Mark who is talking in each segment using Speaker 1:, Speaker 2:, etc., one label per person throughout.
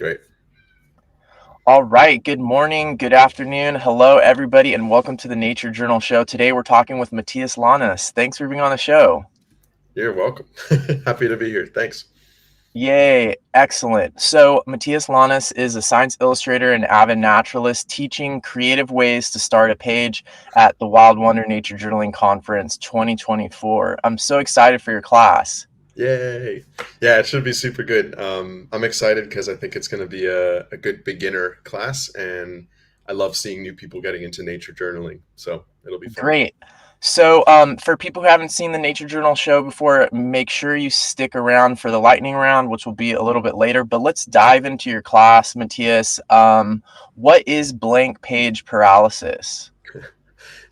Speaker 1: Great.
Speaker 2: All right. Good morning, good afternoon. Hello, everybody, and welcome to the Nature Journal Show. Today we're talking with Mattias Lanas. Thanks for being on the show.
Speaker 1: You're welcome. Happy to be here. Thanks.
Speaker 2: Yay. Excellent. So, Mattias Lanas is a science illustrator and avid naturalist teaching creative ways to start a page at the Wild Wonder Nature Journaling Conference 2024. I'm so excited for your class.
Speaker 1: Yay. Yeah, it should be super good. I'm excited because I think it's going to be a good beginner class, and I love seeing new people getting into nature journaling. So it'll be fun.
Speaker 2: Great. So, for people who haven't seen the Nature Journal show before, make sure you stick around for the lightning round, which will be a little bit later. But let's dive into your class, Matthias. What is blank page paralysis?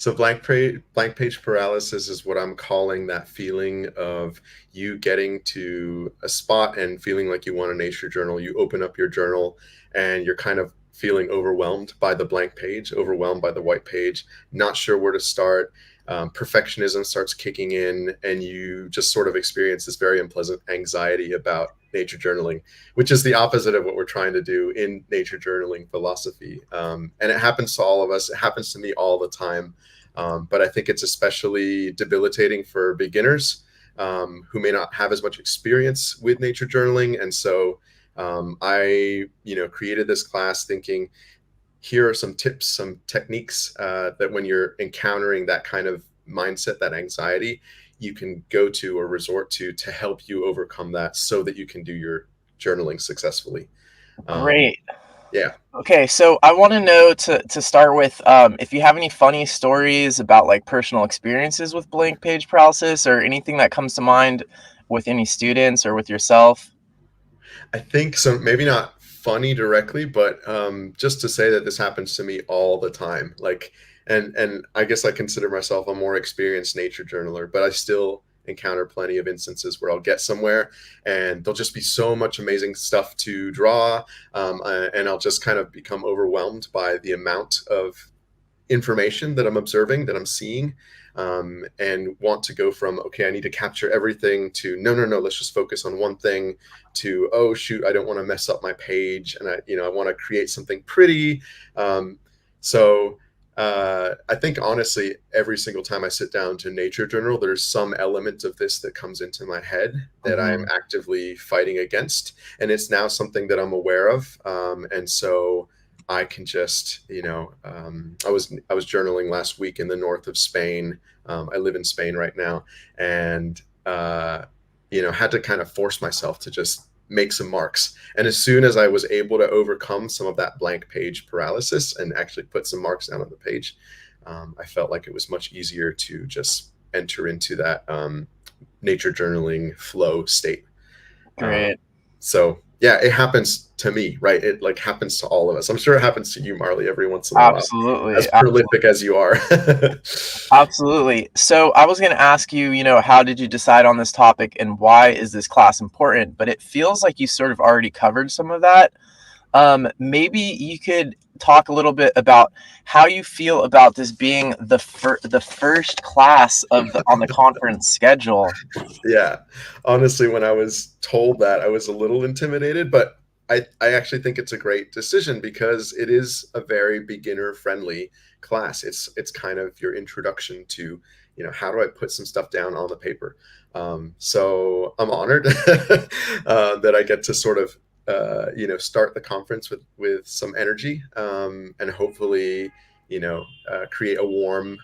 Speaker 1: So blank page paralysis is what I'm calling that feeling of you getting to a spot and feeling like you want a nature journal. You open up your journal and you're kind of feeling overwhelmed by the blank page, overwhelmed by the white page, not sure where to start. Perfectionism starts kicking in, and you just sort of experience this very unpleasant anxiety about nature journaling, which is the opposite of what we're trying to do in nature journaling philosophy. And it happens to all of us. It happens to me all the time. But I think it's especially debilitating for beginners who may not have as much experience with nature journaling. And so I created this class thinking, here are some tips, some techniques that when you're encountering that kind of mindset, that anxiety, you can go to or resort to help you overcome that so that you can do your journaling successfully. Um,
Speaker 2: Great.
Speaker 1: yeah.
Speaker 2: Okay, so I want to know to start with if you have any funny stories about like personal experiences with blank page paralysis or anything that comes to mind with any students or with yourself.
Speaker 1: I think so. Maybe not funny directly, but just to say that this happens to me all the time. Like, and I guess I consider myself a more experienced nature journaler, but I still encounter plenty of instances where I'll get somewhere and there'll just be so much amazing stuff to draw, and I'll just kind of become overwhelmed by the amount of information that I'm observing, that I'm seeing, and want to go from, okay, I need to capture everything to, no, no, no, let's just focus on one thing to, oh, shoot, I don't want to mess up my page. And I want to create something pretty. Um, so I think honestly, every single time I sit down to nature journal, there's some element of this that comes into my head that I'm
Speaker 2: Mhm.
Speaker 1: actively fighting against. And it's now something that I'm aware of. And so I can just, I was journaling last week in the north of Spain. I live in Spain right now, and had to kind of force myself to just make some marks. And as soon as I was able to overcome some of that blank page paralysis and actually put some marks down on the page, I felt like it was much easier to just enter into that nature journaling flow state. Um,
Speaker 2: Great.
Speaker 1: so yeah, it happens to me, right? It like happens to all of us. I'm sure it happens to you, Marley, every once in a while, as
Speaker 2: Absolutely.
Speaker 1: prolific as you are.
Speaker 2: Absolutely. So I was going to ask you, how did you decide on this topic and why is this class important? But it feels like you sort of already covered some of that. Maybe you could talk a little bit about how you feel about this being the first class on the conference schedule.
Speaker 1: Yeah, honestly, when I was told that, I was a little intimidated, but I actually think it's a great decision because it is a very beginner friendly class. It's kind of your introduction to, how do I put some stuff down on the paper. So I'm honored that I get to sort of start the conference with some energy, and hopefully create a warm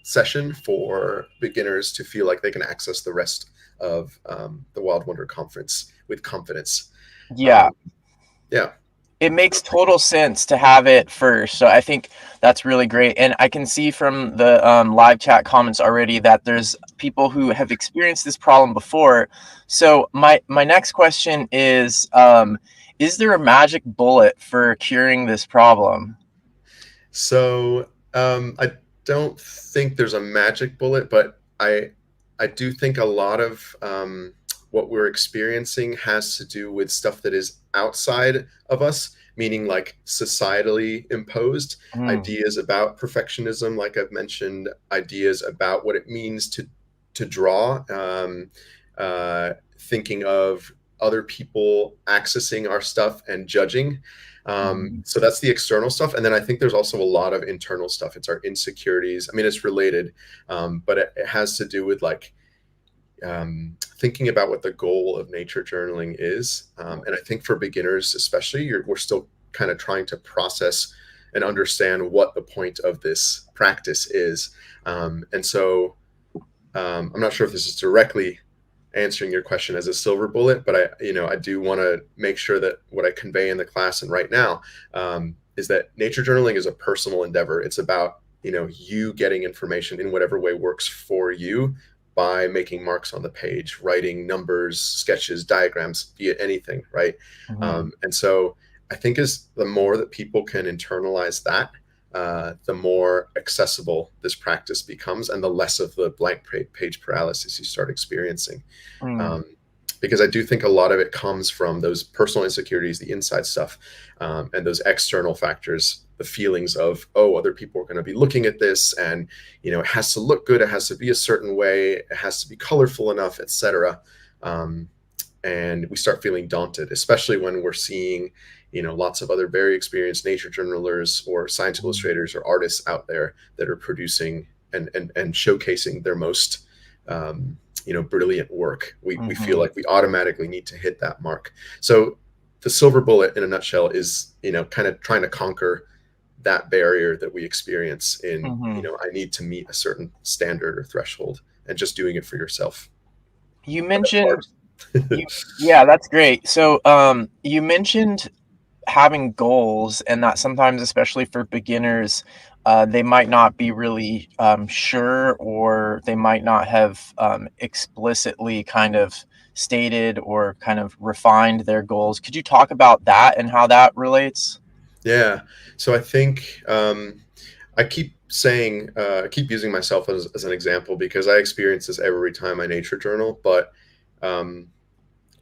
Speaker 1: session for beginners to feel like they can access the rest of the Wild Wonder Conference with confidence.
Speaker 2: Yeah,
Speaker 1: Um, yeah,
Speaker 2: it makes total sense to have it first. So I think that's really great. And I can see from the live chat comments already that there's people who have experienced this problem before. So my next question is there a magic bullet for curing this problem?
Speaker 1: so I don't think there's a magic bullet, but I do think a lot of what we're experiencing has to do with stuff that is outside of us, meaning like societally imposed
Speaker 2: Mm,
Speaker 1: ideas about perfectionism, like I've mentioned, ideas about what it means to draw, thinking of other people accessing our stuff and judging.
Speaker 2: Mhm.
Speaker 1: So that's the external stuff. And then I think there's also a lot of internal stuff. It's our insecurities. I mean, it's related, but it has to do with like thinking about what the goal of nature journaling is. And I think for beginners, especially, we're still kind of trying to process and understand what the point of this practice is. And so I'm not sure if this is directly answering your question as a silver bullet, but I do want to make sure that what I convey in the class and right now is that nature journaling is a personal endeavor. It's about, you getting information in whatever way works for you by making marks on the page, writing numbers, sketches, diagrams, be it anything, right?
Speaker 2: Mhm.
Speaker 1: And so I think as the more that people can internalize that, the more accessible this practice becomes and the less of the blank page paralysis you start experiencing.
Speaker 2: Mm.
Speaker 1: Um, because I do think a lot of it comes from those personal insecurities, the inside stuff, and those external factors, the feelings of, oh, other people are going to be looking at this, and it has to look good, it has to be a certain way, it has to be colorful enough, etc. And we start feeling daunted, especially when we're seeing lots of other very experienced nature journalers or science
Speaker 2: Mhm.
Speaker 1: illustrators or artists out there that are producing and showcasing their most brilliant work. We feel
Speaker 2: Mhm.
Speaker 1: like we automatically need to hit that mark. So the silver bullet in a nutshell is kind of trying to conquer that barrier that we experience in
Speaker 2: Mhm.
Speaker 1: I need to meet a certain standard or threshold, and just doing it for yourself.
Speaker 2: You
Speaker 1: But that's
Speaker 2: mentioned
Speaker 1: hard.
Speaker 2: you Yeah, that's great. So, you mentioned having goals and that sometimes, especially for beginners, they might not be really sure, or they might not have explicitly kind of stated or kind of refined their goals. Could you talk about that and how that relates?
Speaker 1: Yeah. So I think I keep saying, I keep using myself as an example because I experience this every time I nature journal. But um,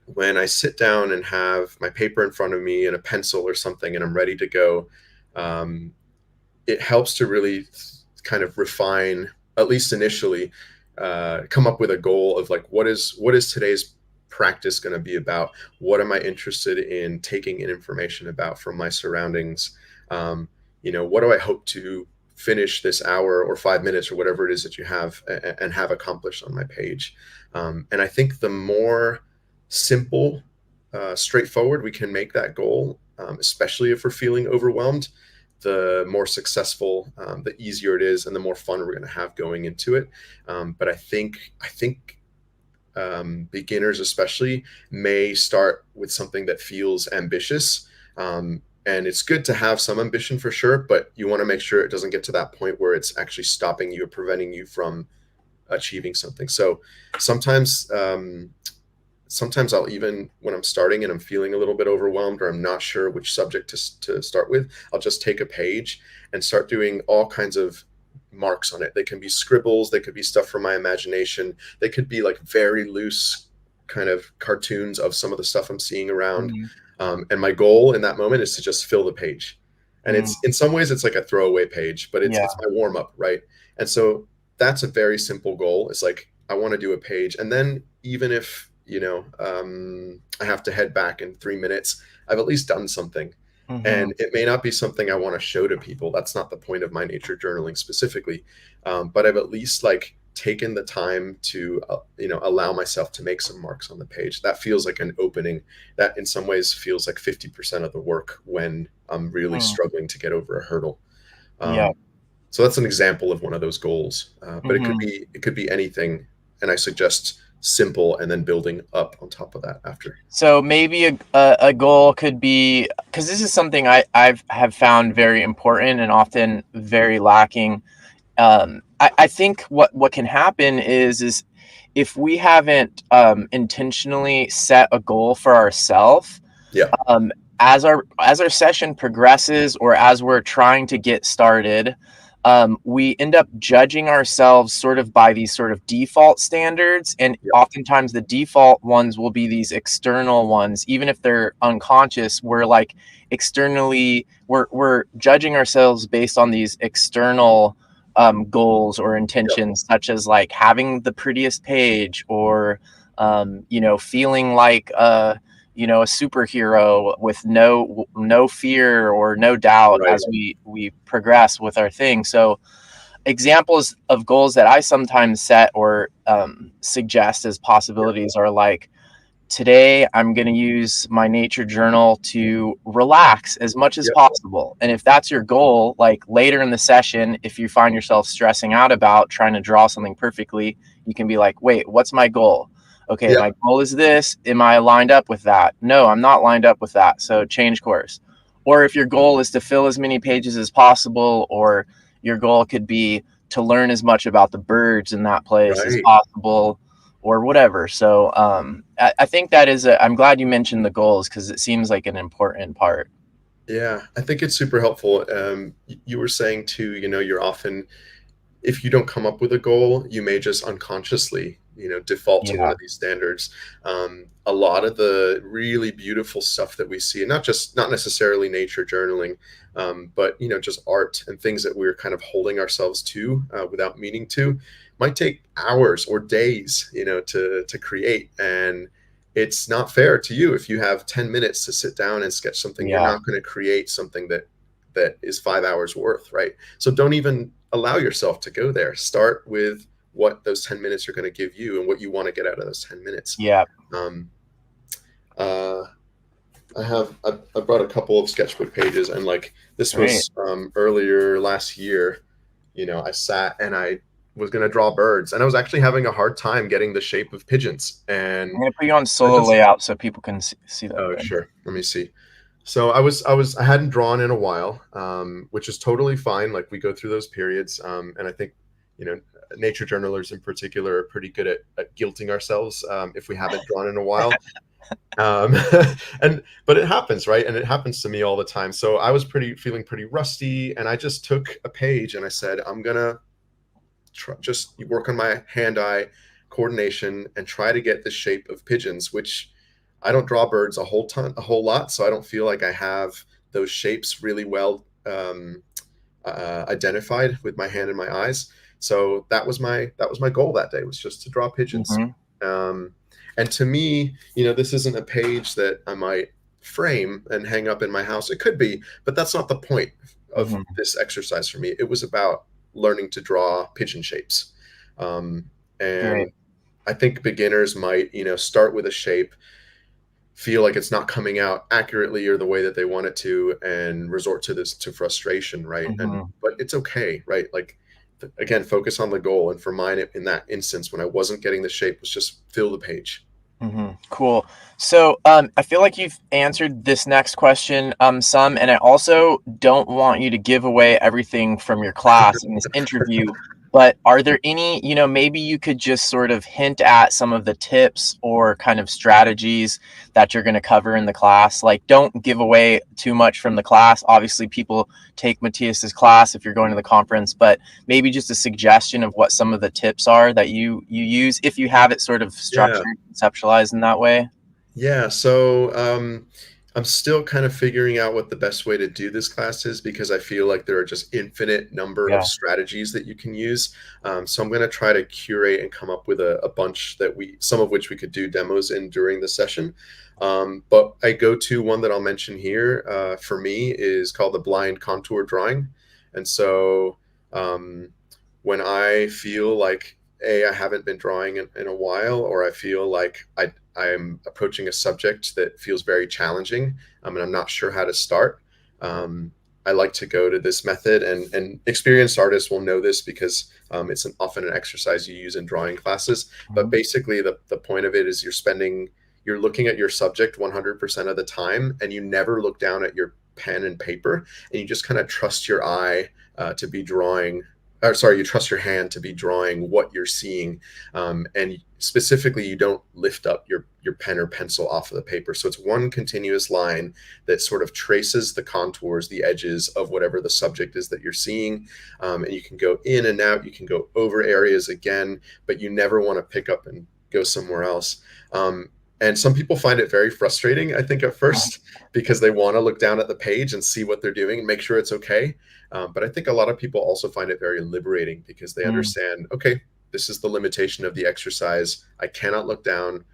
Speaker 1: when I sit down and have my paper in front of me and a pencil or something and I'm ready to go, um, it helps to really kind of refine, at least initially, come up with a goal of like what is today's practice going to be about? What am I interested in taking in information about from my surroundings? What do I hope to finish this hour or 5 minutes or whatever it is that you have and have accomplished on my page? And I think the more simple, straightforward we can make that goal, especially if we're feeling overwhelmed, the more successful, the easier it is, and the more fun we're going to have going into it. But I think beginners, especially, may start with something that feels ambitious. And it's good to have some ambition for sure, but you want to make sure it doesn't get to that point where it's actually stopping you or preventing you from achieving something. So sometimes sometimes I'll, even when I'm starting and I'm feeling a little bit overwhelmed or I'm not sure which subject to start with, I'll just take a page and start doing all kinds of marks on it. They can be scribbles, they could be stuff from my imagination, they could be like very loose kind of cartoons of some of the stuff I'm seeing around.
Speaker 2: Mhm.
Speaker 1: And my goal in that moment is to just fill the page. And
Speaker 2: Mm.
Speaker 1: it's, in some ways, it's like a throwaway page, but it's
Speaker 2: Yeah.
Speaker 1: it's my warm up, right? And so that's a very simple goal. It's like I want to do a page, and then even if I have to head back in 3 minutes, I've at least done something.
Speaker 2: Mhm.
Speaker 1: And it may not be something I want to show to people. That's not the point of my nature journaling specifically. But I've at least like taken the time to allow myself to make some marks on the page. That feels like an opening. That in some ways feels like 50% of the work when I'm really
Speaker 2: Mm.
Speaker 1: struggling to get over a hurdle.
Speaker 2: Yeah.
Speaker 1: Um, so that's an example of one of those goals. But it could
Speaker 2: Mhm.
Speaker 1: be, anything, and I suggest simple and then building up on top of that after.
Speaker 2: So maybe a goal could be, because this is something I've have found very important and often very lacking. I think what can happen is if we haven't intentionally set a goal for ourselves,
Speaker 1: Yeah,
Speaker 2: um, as our session progresses, or as we're trying to get started, we end up judging ourselves sort of by these sort of default standards, and
Speaker 1: yeah,
Speaker 2: oftentimes the default ones will be these external ones, even if they're unconscious. We're like externally, we're judging ourselves based on these external goals or
Speaker 1: yeah,
Speaker 2: intentions, such as like having the prettiest page, or feeling like a superhero with no fear or no doubt
Speaker 1: Right.
Speaker 2: as we progress with our thing. So examples of goals that I sometimes set or suggest as
Speaker 1: Yeah.
Speaker 2: possibilities are like, today I'm going to use my nature journal to relax as much as
Speaker 1: Yep.
Speaker 2: possible. And if that's your goal, like later in the session, if you find yourself stressing out about trying to draw something perfectly, you can be like, wait, what's my goal? Okay,
Speaker 1: Yeah.
Speaker 2: my goal is this. Am I lined up with that? No, I'm not lined up with that. So change course. Or if your goal is to fill as many pages as possible, or your goal could be to learn as much about the birds in that place as
Speaker 1: Right.
Speaker 2: possible, or whatever. So I think that is I'm glad you mentioned the goals because it seems like an important part.
Speaker 1: Yeah. I think it's super helpful. You were saying too, you're often, if you don't come up with a goal, you may just unconsciously, default to one
Speaker 2: Yeah.
Speaker 1: of these standards. A lot of the really beautiful stuff that we see, not necessarily nature journaling, but just art and things that we're kind of holding ourselves to without meaning to, might take hours or days, to create. And it's not fair to you if you have 10 minutes to sit down and sketch something. You're
Speaker 2: Yeah.
Speaker 1: not going to create something that is 5 hours worth, right? So don't even allow yourself to go there. Start with what those 10 minutes are going to give you and what you want to get out of those 10 minutes.
Speaker 2: Yeah.
Speaker 1: Um, uh, I brought a couple of sketchbook pages, and like this
Speaker 2: Great.
Speaker 1: was earlier last year. I sat and I was going to draw birds, and I was actually having a hard time getting the shape of pigeons.
Speaker 2: I'm
Speaker 1: And
Speaker 2: gonna put you on
Speaker 1: I
Speaker 2: solo
Speaker 1: just,
Speaker 2: layout so people can see that
Speaker 1: oh,
Speaker 2: good.
Speaker 1: sure. Let me see. So I hadn't drawn in a while, which is totally fine. Like we go through those periods, and I think you know nature journalers in particular are pretty good at guilting ourselves if we haven't drawn in a while. Um, but it happens, right? And it happens to me all the time. So I was feeling pretty rusty, and I just took a page and I said, I'm gonna just work on my hand-eye coordination and try to get the shape of pigeons, which I don't draw birds a whole lot, so I don't feel like I have those shapes really well identified with my hand and my eyes. So that was my goal that day, was just to draw pigeons.
Speaker 2: Hmm.
Speaker 1: Um, and to me, this isn't a page that I might frame and hang up in my house. It could be, but that's not the point of
Speaker 2: Hmm.
Speaker 1: this exercise for me. It was about learning to draw pigeon shapes. Um, and
Speaker 2: Great.
Speaker 1: I think beginners might, start with a shape, feel like it's not coming out accurately or the way that they want it to, and resort to frustration, right? And
Speaker 2: Hmm.
Speaker 1: but it's okay, right? Like again, focus on the goal. And for mine, in that instance, when I wasn't getting the shape, was just fill the page.
Speaker 2: Cool. So, I feel like you've answered this next question, some, and I also don't want you to give away everything from your class in this interview. But are there any, maybe you could just sort of hint at some of the tips or kind of strategies that you're going to cover in the class? Like, don't give away too much from the class. Obviously, people take Matthias's class if you're going to the conference, but maybe just a suggestion of what some of the tips are that you use if you have it sort of
Speaker 1: Yeah.
Speaker 2: structured, conceptualized in that way.
Speaker 1: Yeah, so I'm still kind of figuring out what the best way to do this class is, because I feel like there are just infinite number of
Speaker 2: Yeah.
Speaker 1: strategies that you can use. So I'm going to try to curate and come up with a bunch some of which we could do demos in during the session. But I go to one that I'll mention here for me is called the blind contour drawing. And so um, when I feel like I haven't been drawing in a while, or I feel like I'm approaching a subject that feels very challenging, and I'm not sure how to start. Um, I like to go to this method, and experienced artists will know this because it's often an exercise you use in drawing classes. But
Speaker 2: Mhm.
Speaker 1: basically, the point of it is you're looking at your subject 100% of the time, and you never look down at your pen and paper, and you just kind of trust your eye to be drawing, or sorry, you trust your hand to be drawing what you're seeing, and specifically, you don't lift up your pen or pencil off of the paper. So it's one continuous line that sort of traces the contours, the edges of whatever the subject is that you're seeing, and you can go in and out. You can go over areas again, but you never want to pick up and go somewhere else. Um, and some people find it very frustrating, I think, at first, because they want to look down at the page and see what they're doing and make sure it's okay. But I think a lot of people also find it very liberating, because they
Speaker 2: Mm.
Speaker 1: understand, okay, this is the limitation of the exercise. I cannot look down.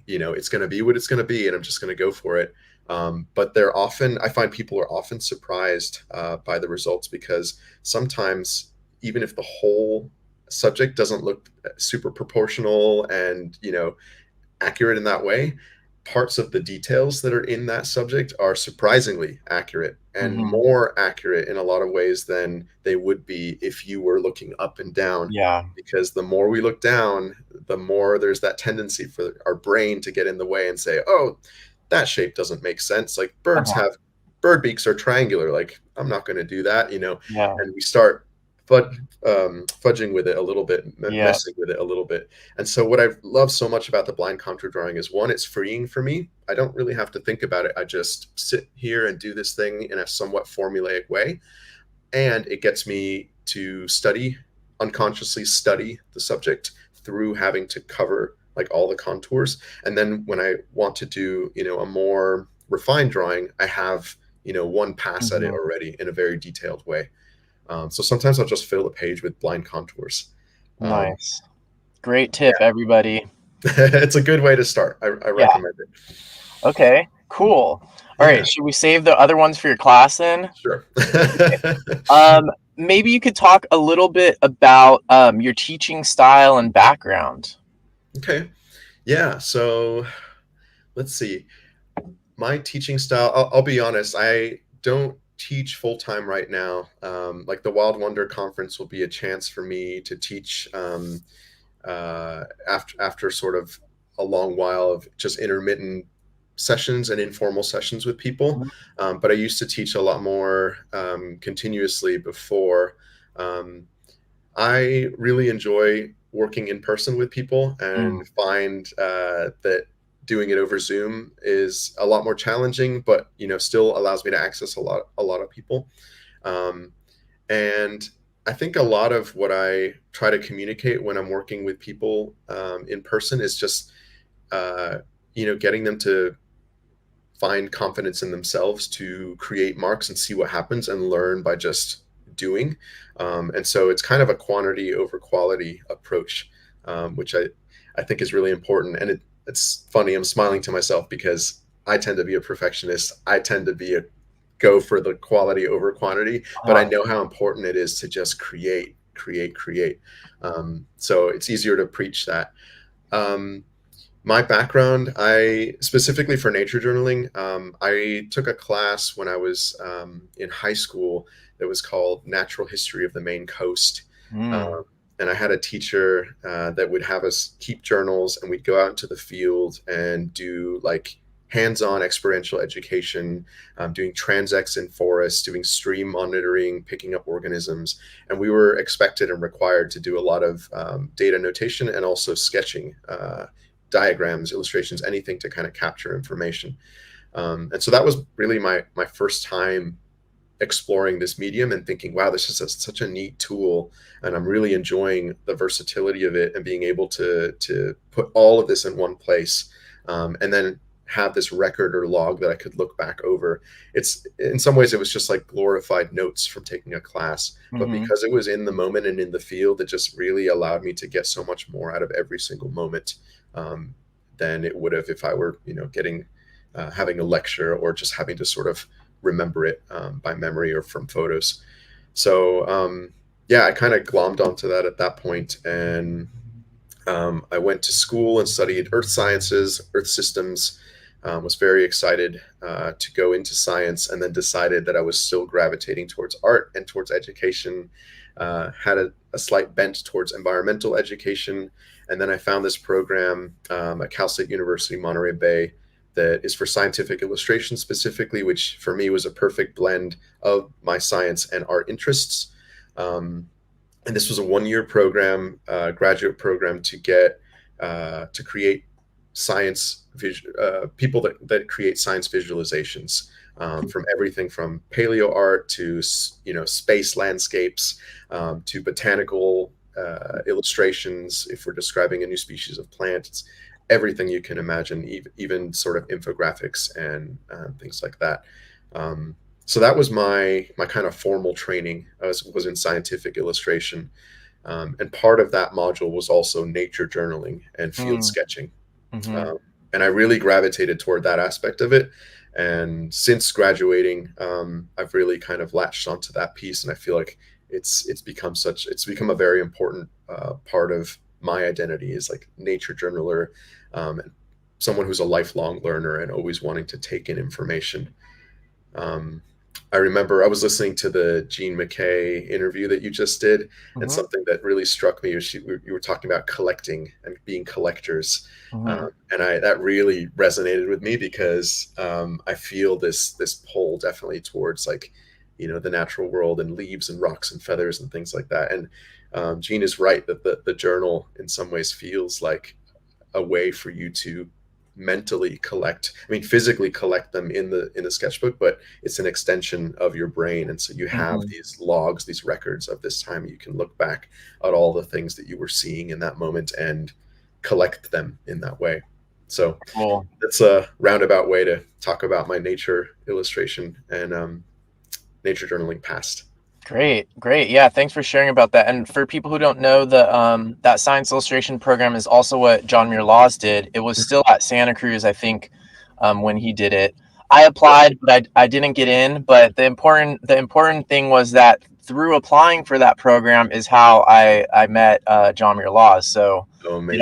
Speaker 1: It's going to be what it's going to be, and I'm just going to go for it. But I find people are often surprised by the results, because sometimes, even if the whole subject doesn't look super proportional and, accurate in that way, parts of the details that are in that subject are surprisingly accurate, and
Speaker 2: Mhm.
Speaker 1: more accurate in a lot of ways than they would be if you were looking up and down.
Speaker 2: Yeah.
Speaker 1: Because the more we look down, the more there's that tendency for our brain to get in the way and say, oh, that shape doesn't make sense. Like,
Speaker 2: Uh-huh.
Speaker 1: bird beaks are triangular. Like, I'm not going to do that,
Speaker 2: Yeah.
Speaker 1: and we start fudging with it a little bit,
Speaker 2: Yeah.
Speaker 1: messing with it a little bit. And so what I love so much about the blind contour drawing is, one, it's freeing for me. I don't really have to think about it. I just sit here and do this thing in a somewhat formulaic way. And it gets me to unconsciously study the subject through having to cover like all the contours. And then when I want to do, a more refined drawing, I have, one pass at it
Speaker 2: Mhm.
Speaker 1: already in a very detailed way. So sometimes I'll just fill the page with blind contours. Um,
Speaker 2: Nice. Great tip, everybody.
Speaker 1: it's a good way to start. I
Speaker 2: Yeah.
Speaker 1: recommend it.
Speaker 2: Okay, cool. Alright,
Speaker 1: Yeah,
Speaker 2: should we save the other ones for your class then?
Speaker 1: sure.
Speaker 2: Maybe you could talk a little bit about, your teaching style and background.
Speaker 1: Okay. Yeah. So let's see. My teaching style, I'll be honest, I don't teach full time right now. Like, the Wild Wonder Conference will be a chance for me to teach, after sort of a long while of just intermittent sessions and informal sessions with people.
Speaker 2: Mhm.
Speaker 1: But I used to teach a lot more continuously before. Um, I really enjoy working in person with people,
Speaker 2: Mm,
Speaker 1: and find that doing it over Zoom is a lot more challenging, but, still allows me to access a lot of people. Um, and I think a lot of what I try to communicate when I'm working with people in person is just, uh, getting them to find confidence in themselves to create marks and see what happens and learn by just doing. And so it's kind of a quantity over quality approach, which I think is really important. And it's funny, I'm smiling to myself because I tend to be a perfectionist. I tend to be a go for the quality over quantity, but I
Speaker 2: uh-huh.
Speaker 1: know how important it is to just create, create, create. So it's easier to preach that. Um, my background, I specifically for nature journaling, I took a class when I was in high school that was called Natural History of the Maine Coast.
Speaker 2: Mm,
Speaker 1: Um, and I had a teacher that would have us keep journals, and we'd go out into the field and do like hands-on experiential education, doing transects in forests, doing stream monitoring, picking up organisms. And we were expected and required to do a lot of data notation and also sketching, diagrams, illustrations, anything to kind of capture information. And so that was really my first time exploring this medium and thinking, wow, this is such a neat tool, and I'm really enjoying the versatility of it and being able to put all of this in one place, and then have this record or log that I could look back over. It's in some ways it was just like glorified notes from taking a class, but
Speaker 2: mhm.
Speaker 1: because it was in the moment and in the field, it just really allowed me to get so much more out of every single moment, um, than it would have if I were, getting having a lecture or just having to sort of remember it by memory or from photos. So yeah, I kind of glommed onto that at that point, and I went to school and studied earth sciences, earth systems. Was very excited to go into science, and then decided that I was still gravitating towards art and towards education. Had a slight bent towards environmental education, and then I found this program at Cal State University, Monterey Bay, that is for scientific illustration specifically, which for me was a perfect blend of my science and art interests. Um, and this was a 1 year program, graduate program, to get to create people that create science visualizations, from everything from paleo art to space landscapes, to botanical illustrations. If we're describing a new species of plant, it's everything you can imagine, even sort of infographics and things like that. So that was my kind of formal training. I was in scientific illustration. And part of that module was also nature journaling and field
Speaker 2: Mm,
Speaker 1: sketching.
Speaker 2: mhm,
Speaker 1: Um, and I really gravitated toward that aspect of it. And since graduating, I've really kind of latched onto that piece, and I feel like it's become a very important part of my identity, is like nature journaler, and someone who's a lifelong learner and always wanting to take in information. Um, I remember I was listening to the Jean McKay interview that you just did, and
Speaker 2: mhm,
Speaker 1: something that really struck me was you were talking about collecting and being collectors,
Speaker 2: mhm,
Speaker 1: and I that really resonated with me because I feel this pull definitely towards, like, the natural world and leaves and rocks and feathers and things like that. And Jean is right that the journal in some ways feels like a way for you to mentally collect, I mean physically collect them in the sketchbook, but it's an extension of your brain, and so you have
Speaker 2: mhm.
Speaker 1: these logs, these records of this time. You can look back at all the things that you were seeing in that moment and collect them in that way. So
Speaker 2: Cool.
Speaker 1: that's a roundabout way to talk about my nature illustration and nature journaling past.
Speaker 2: Great, great. Yeah, thanks for sharing about that. And for people who don't know, the that science illustration program is also what John Muir Laws did. It was still at Santa Cruz, I think, when he did it. I applied, but I didn't get in. But the important thing was that through applying for that program is how I met John Muir Laws. So
Speaker 1: Oh,
Speaker 2: it
Speaker 1: amazing.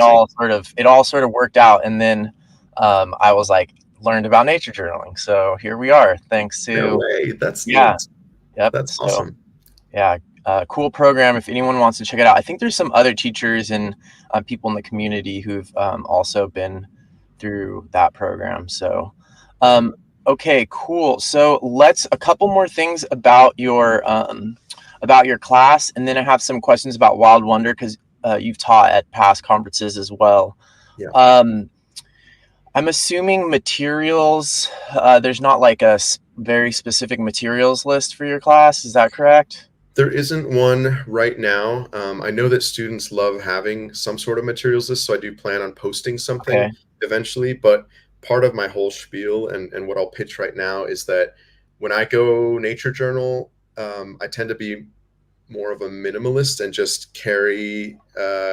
Speaker 2: all sort of worked out, and then I was like learned about nature journaling. So here we are, thanks
Speaker 1: No
Speaker 2: to
Speaker 1: way, that's
Speaker 2: yeah,
Speaker 1: neat.
Speaker 2: yep.
Speaker 1: That's
Speaker 2: So.
Speaker 1: awesome.
Speaker 2: Yeah, cool program. If anyone wants to check it out, I think there's some other teachers and people in the community who've also been through that program. So,
Speaker 1: Yeah.
Speaker 2: okay, cool. So let's a couple more things about your class, and then I have some questions about Wild Wonder because you've taught at past conferences as well.
Speaker 1: Yeah.
Speaker 2: Um, I'm assuming materials. There's not like a very specific materials list for your class. Is that correct?
Speaker 1: There isn't one right now. I know that students love having some sort of materials list, so I do plan on posting something
Speaker 2: Okay.
Speaker 1: eventually. But part of my whole spiel and what I'll pitch right now is that when I go nature journal, I tend to be more of a minimalist and just carry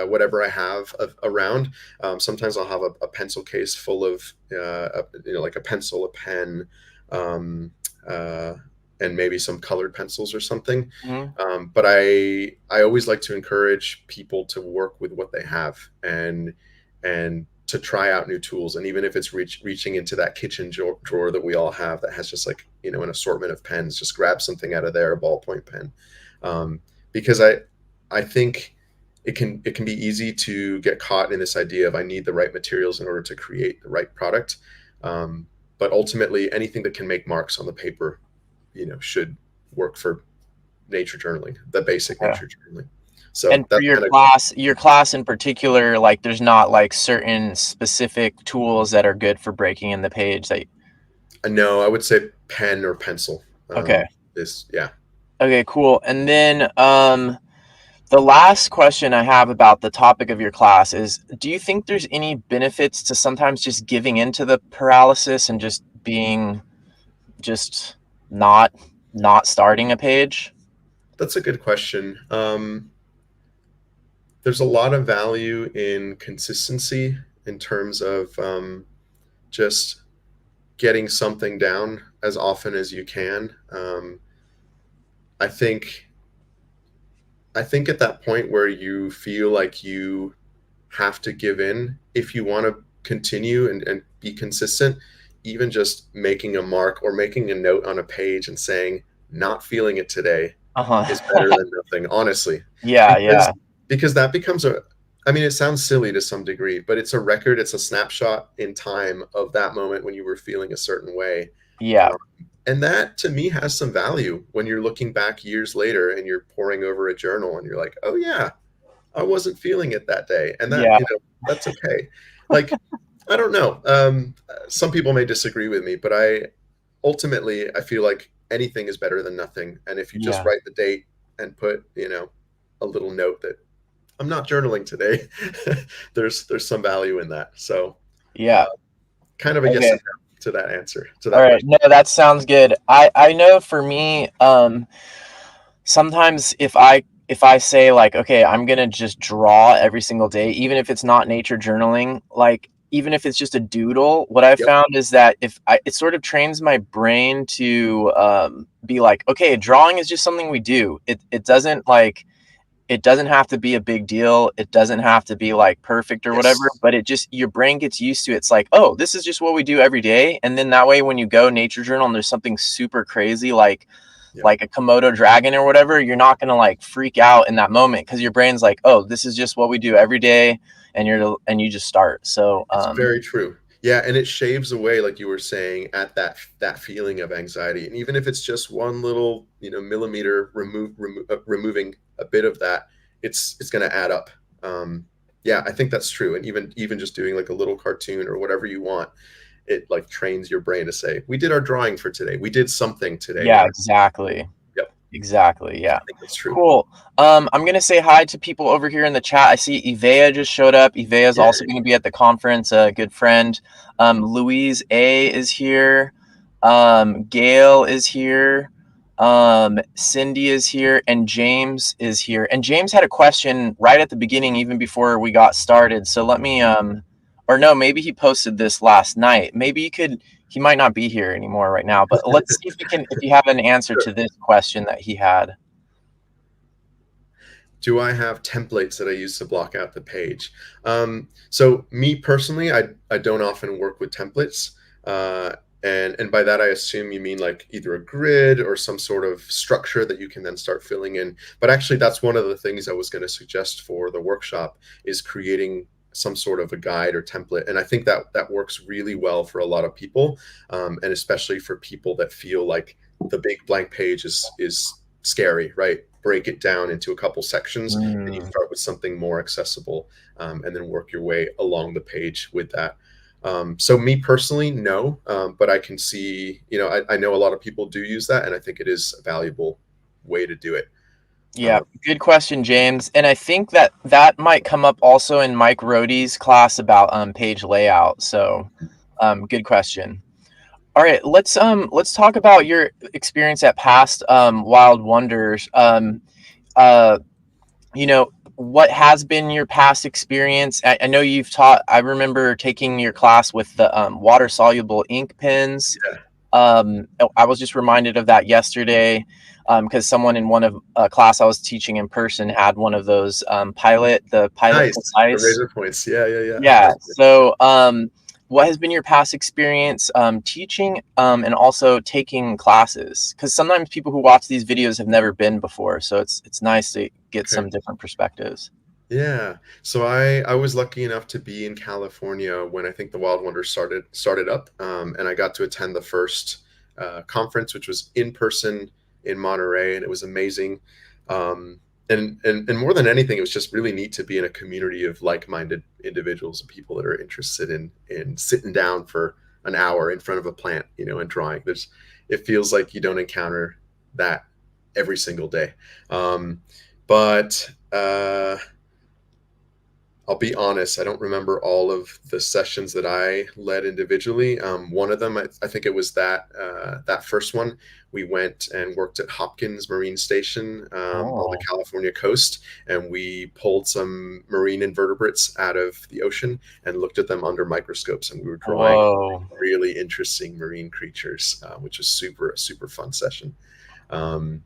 Speaker 1: whatever I have around. Sometimes I'll have a pencil case full of, like a pencil, a pen, um, uh, and maybe some colored pencils or something.
Speaker 2: Mhm.
Speaker 1: But I always like to encourage people to work with what they have, and to try out new tools. And even if it's reaching into that kitchen drawer that we all have that has just, like, an assortment of pens, just grab something out of there, a ballpoint pen. Um, because I think it can be easy to get caught in this idea of I need the right materials in order to create the right product. Um, but ultimately, anything that can make marks on the paper, should work for nature journaling, the basic
Speaker 2: Yeah.
Speaker 1: nature journaling. So
Speaker 2: And for
Speaker 1: that's kind of
Speaker 2: your class in particular, like there's not like certain specific tools that are good for breaking in the page that
Speaker 1: a no. I would say pen or pencil.
Speaker 2: okay.
Speaker 1: Is yeah.
Speaker 2: Okay, cool. And then the last question I have about the topic of your class is do you think there's any benefits to sometimes just giving into the paralysis and just being just not not starting a page?
Speaker 1: That's a good question. There's a lot of value in consistency in terms of just getting something down as often as you can. I think I think at that point where you feel like you have to give in, if you want to continue and be consistent, even just making a mark or making a note on a page and saying, not feeling it today is
Speaker 2: Uh-huh.
Speaker 1: better than nothing, honestly.
Speaker 2: Yeah,
Speaker 1: Because
Speaker 2: yeah.
Speaker 1: because that becomes I mean, it sounds silly to some degree, but it's a record, it's a snapshot in time of that moment when you were feeling a certain way.
Speaker 2: Yeah.
Speaker 1: Um, and that to me has some value when you're looking back years later and you're poring over a journal and you're like, oh yeah, I wasn't feeling it that day. And that,
Speaker 2: Yeah.
Speaker 1: that's okay. Like, I don't know. Some people may disagree with me, but I feel like anything is better than nothing. And if you just
Speaker 2: Yeah.
Speaker 1: write the date and put, a little note that I'm not journaling today, there's some value in that. So,
Speaker 2: Yeah.
Speaker 1: uh, kind of a yes
Speaker 2: Okay.
Speaker 1: and no to that answer, to
Speaker 2: All
Speaker 1: that
Speaker 2: right.
Speaker 1: question.
Speaker 2: No, that sounds good. I know for me, sometimes if if I say like, okay, I'm gonna just draw every single day, even if it's not nature journaling, like even if it's just a doodle, what I
Speaker 1: Yep.
Speaker 2: found is that it sort of trains my brain to be like, okay, drawing is just something we do. It doesn't like it doesn't have to be a big deal. It doesn't have to be like perfect or whatever,
Speaker 1: Yes.
Speaker 2: but it just your brain gets used to it. It's like, oh, this is just what we do every day. And then that way when you go nature journal and there's something super crazy
Speaker 1: Yep.
Speaker 2: like a Komodo dragon or whatever, you're not gonna like freak out in that moment because your brain's like, oh, this is just what we do every day, and you just start. So
Speaker 1: It's very true. Yeah, and it shaves away, like you were saying, at that feeling of anxiety, and even if it's just one little, millimeter removing a bit of that, it's going to add up. Yeah, I think that's true. And even just doing like a little cartoon or whatever you want, it like trains your brain to say, "We did our drawing for today. We did something today."
Speaker 2: yeah, exactly.
Speaker 1: Yep,
Speaker 2: Exactly.
Speaker 1: I
Speaker 2: Yeah.
Speaker 1: think that's true.
Speaker 2: Cool. I'm gonna say hi to people over here in the chat. I see Ivea just showed up. Ivea is
Speaker 1: Yeah,
Speaker 2: also going to be at the conference. A good friend. Louise A is here. Gail is here. Cindy is here, and James is here. And James had a question right at the beginning, even before we got started. So let me or no, maybe he posted this last night. Maybe you could. He might not be here anymore right now, but let's see if we can. If you have an answer
Speaker 1: sure.
Speaker 2: to this question that he had.
Speaker 1: Do I have templates that I use to block out the page? So me personally, I don't often work with templates. Uh, and by that I assume you mean like either a grid or some sort of structure that you can then start filling in. But actually that's one of the things I was going to suggest for the workshop is creating some sort of a guide or template. And I think that works really well for a lot of people, and especially for people that feel like the big blank page is scary, right? Break it down into a couple sections, and you
Speaker 2: Mm.
Speaker 1: start with something more accessible, and then work your way along the page with that. So me personally, no, but I can see, I know a lot of people do use that, and I think it is a valuable way to do it.
Speaker 2: Yeah,
Speaker 1: Um,
Speaker 2: good question, James. And I think that that might come up also in Mike Rohde's class about page layout. So, good question. All right, let's talk about your experience at past Wild Wonders. Uh, what has been your past experience? I know you've taught. I remember taking your class with the water soluble ink pens.
Speaker 1: yeah,
Speaker 2: I was just reminded of that yesterday because someone in one of a class I was teaching in person had one of those the pilot
Speaker 1: nice. The
Speaker 2: precise.
Speaker 1: razor points. Yeah, yeah, yeah.
Speaker 2: Yeah.
Speaker 1: That's good.
Speaker 2: So, what has been your past experience teaching and also taking classes? Because sometimes people who watch these videos have never been before, so it's nice to get
Speaker 1: Okay.
Speaker 2: some different perspectives.
Speaker 1: Yeah. So I was lucky enough to be in California when I think the Wild Wonders started up, and I got to attend the first conference, which was in person in Monterey, and it was amazing. And more than anything, it was just really neat to be in a community of like-minded individuals and people that are interested in sitting down for an hour in front of a plant, and drawing. It feels like you don't encounter that every single day. But I'll be honest, I don't remember all of the sessions that I led individually. One of them, I think it was that first one. We went and worked at Hopkins Marine Station on the
Speaker 2: Oh,
Speaker 1: California coast, and we pulled some marine invertebrates out of the ocean and looked at them under microscopes, and we were drawing
Speaker 2: whoa.
Speaker 1: really interesting marine creatures, which was super fun session. Um,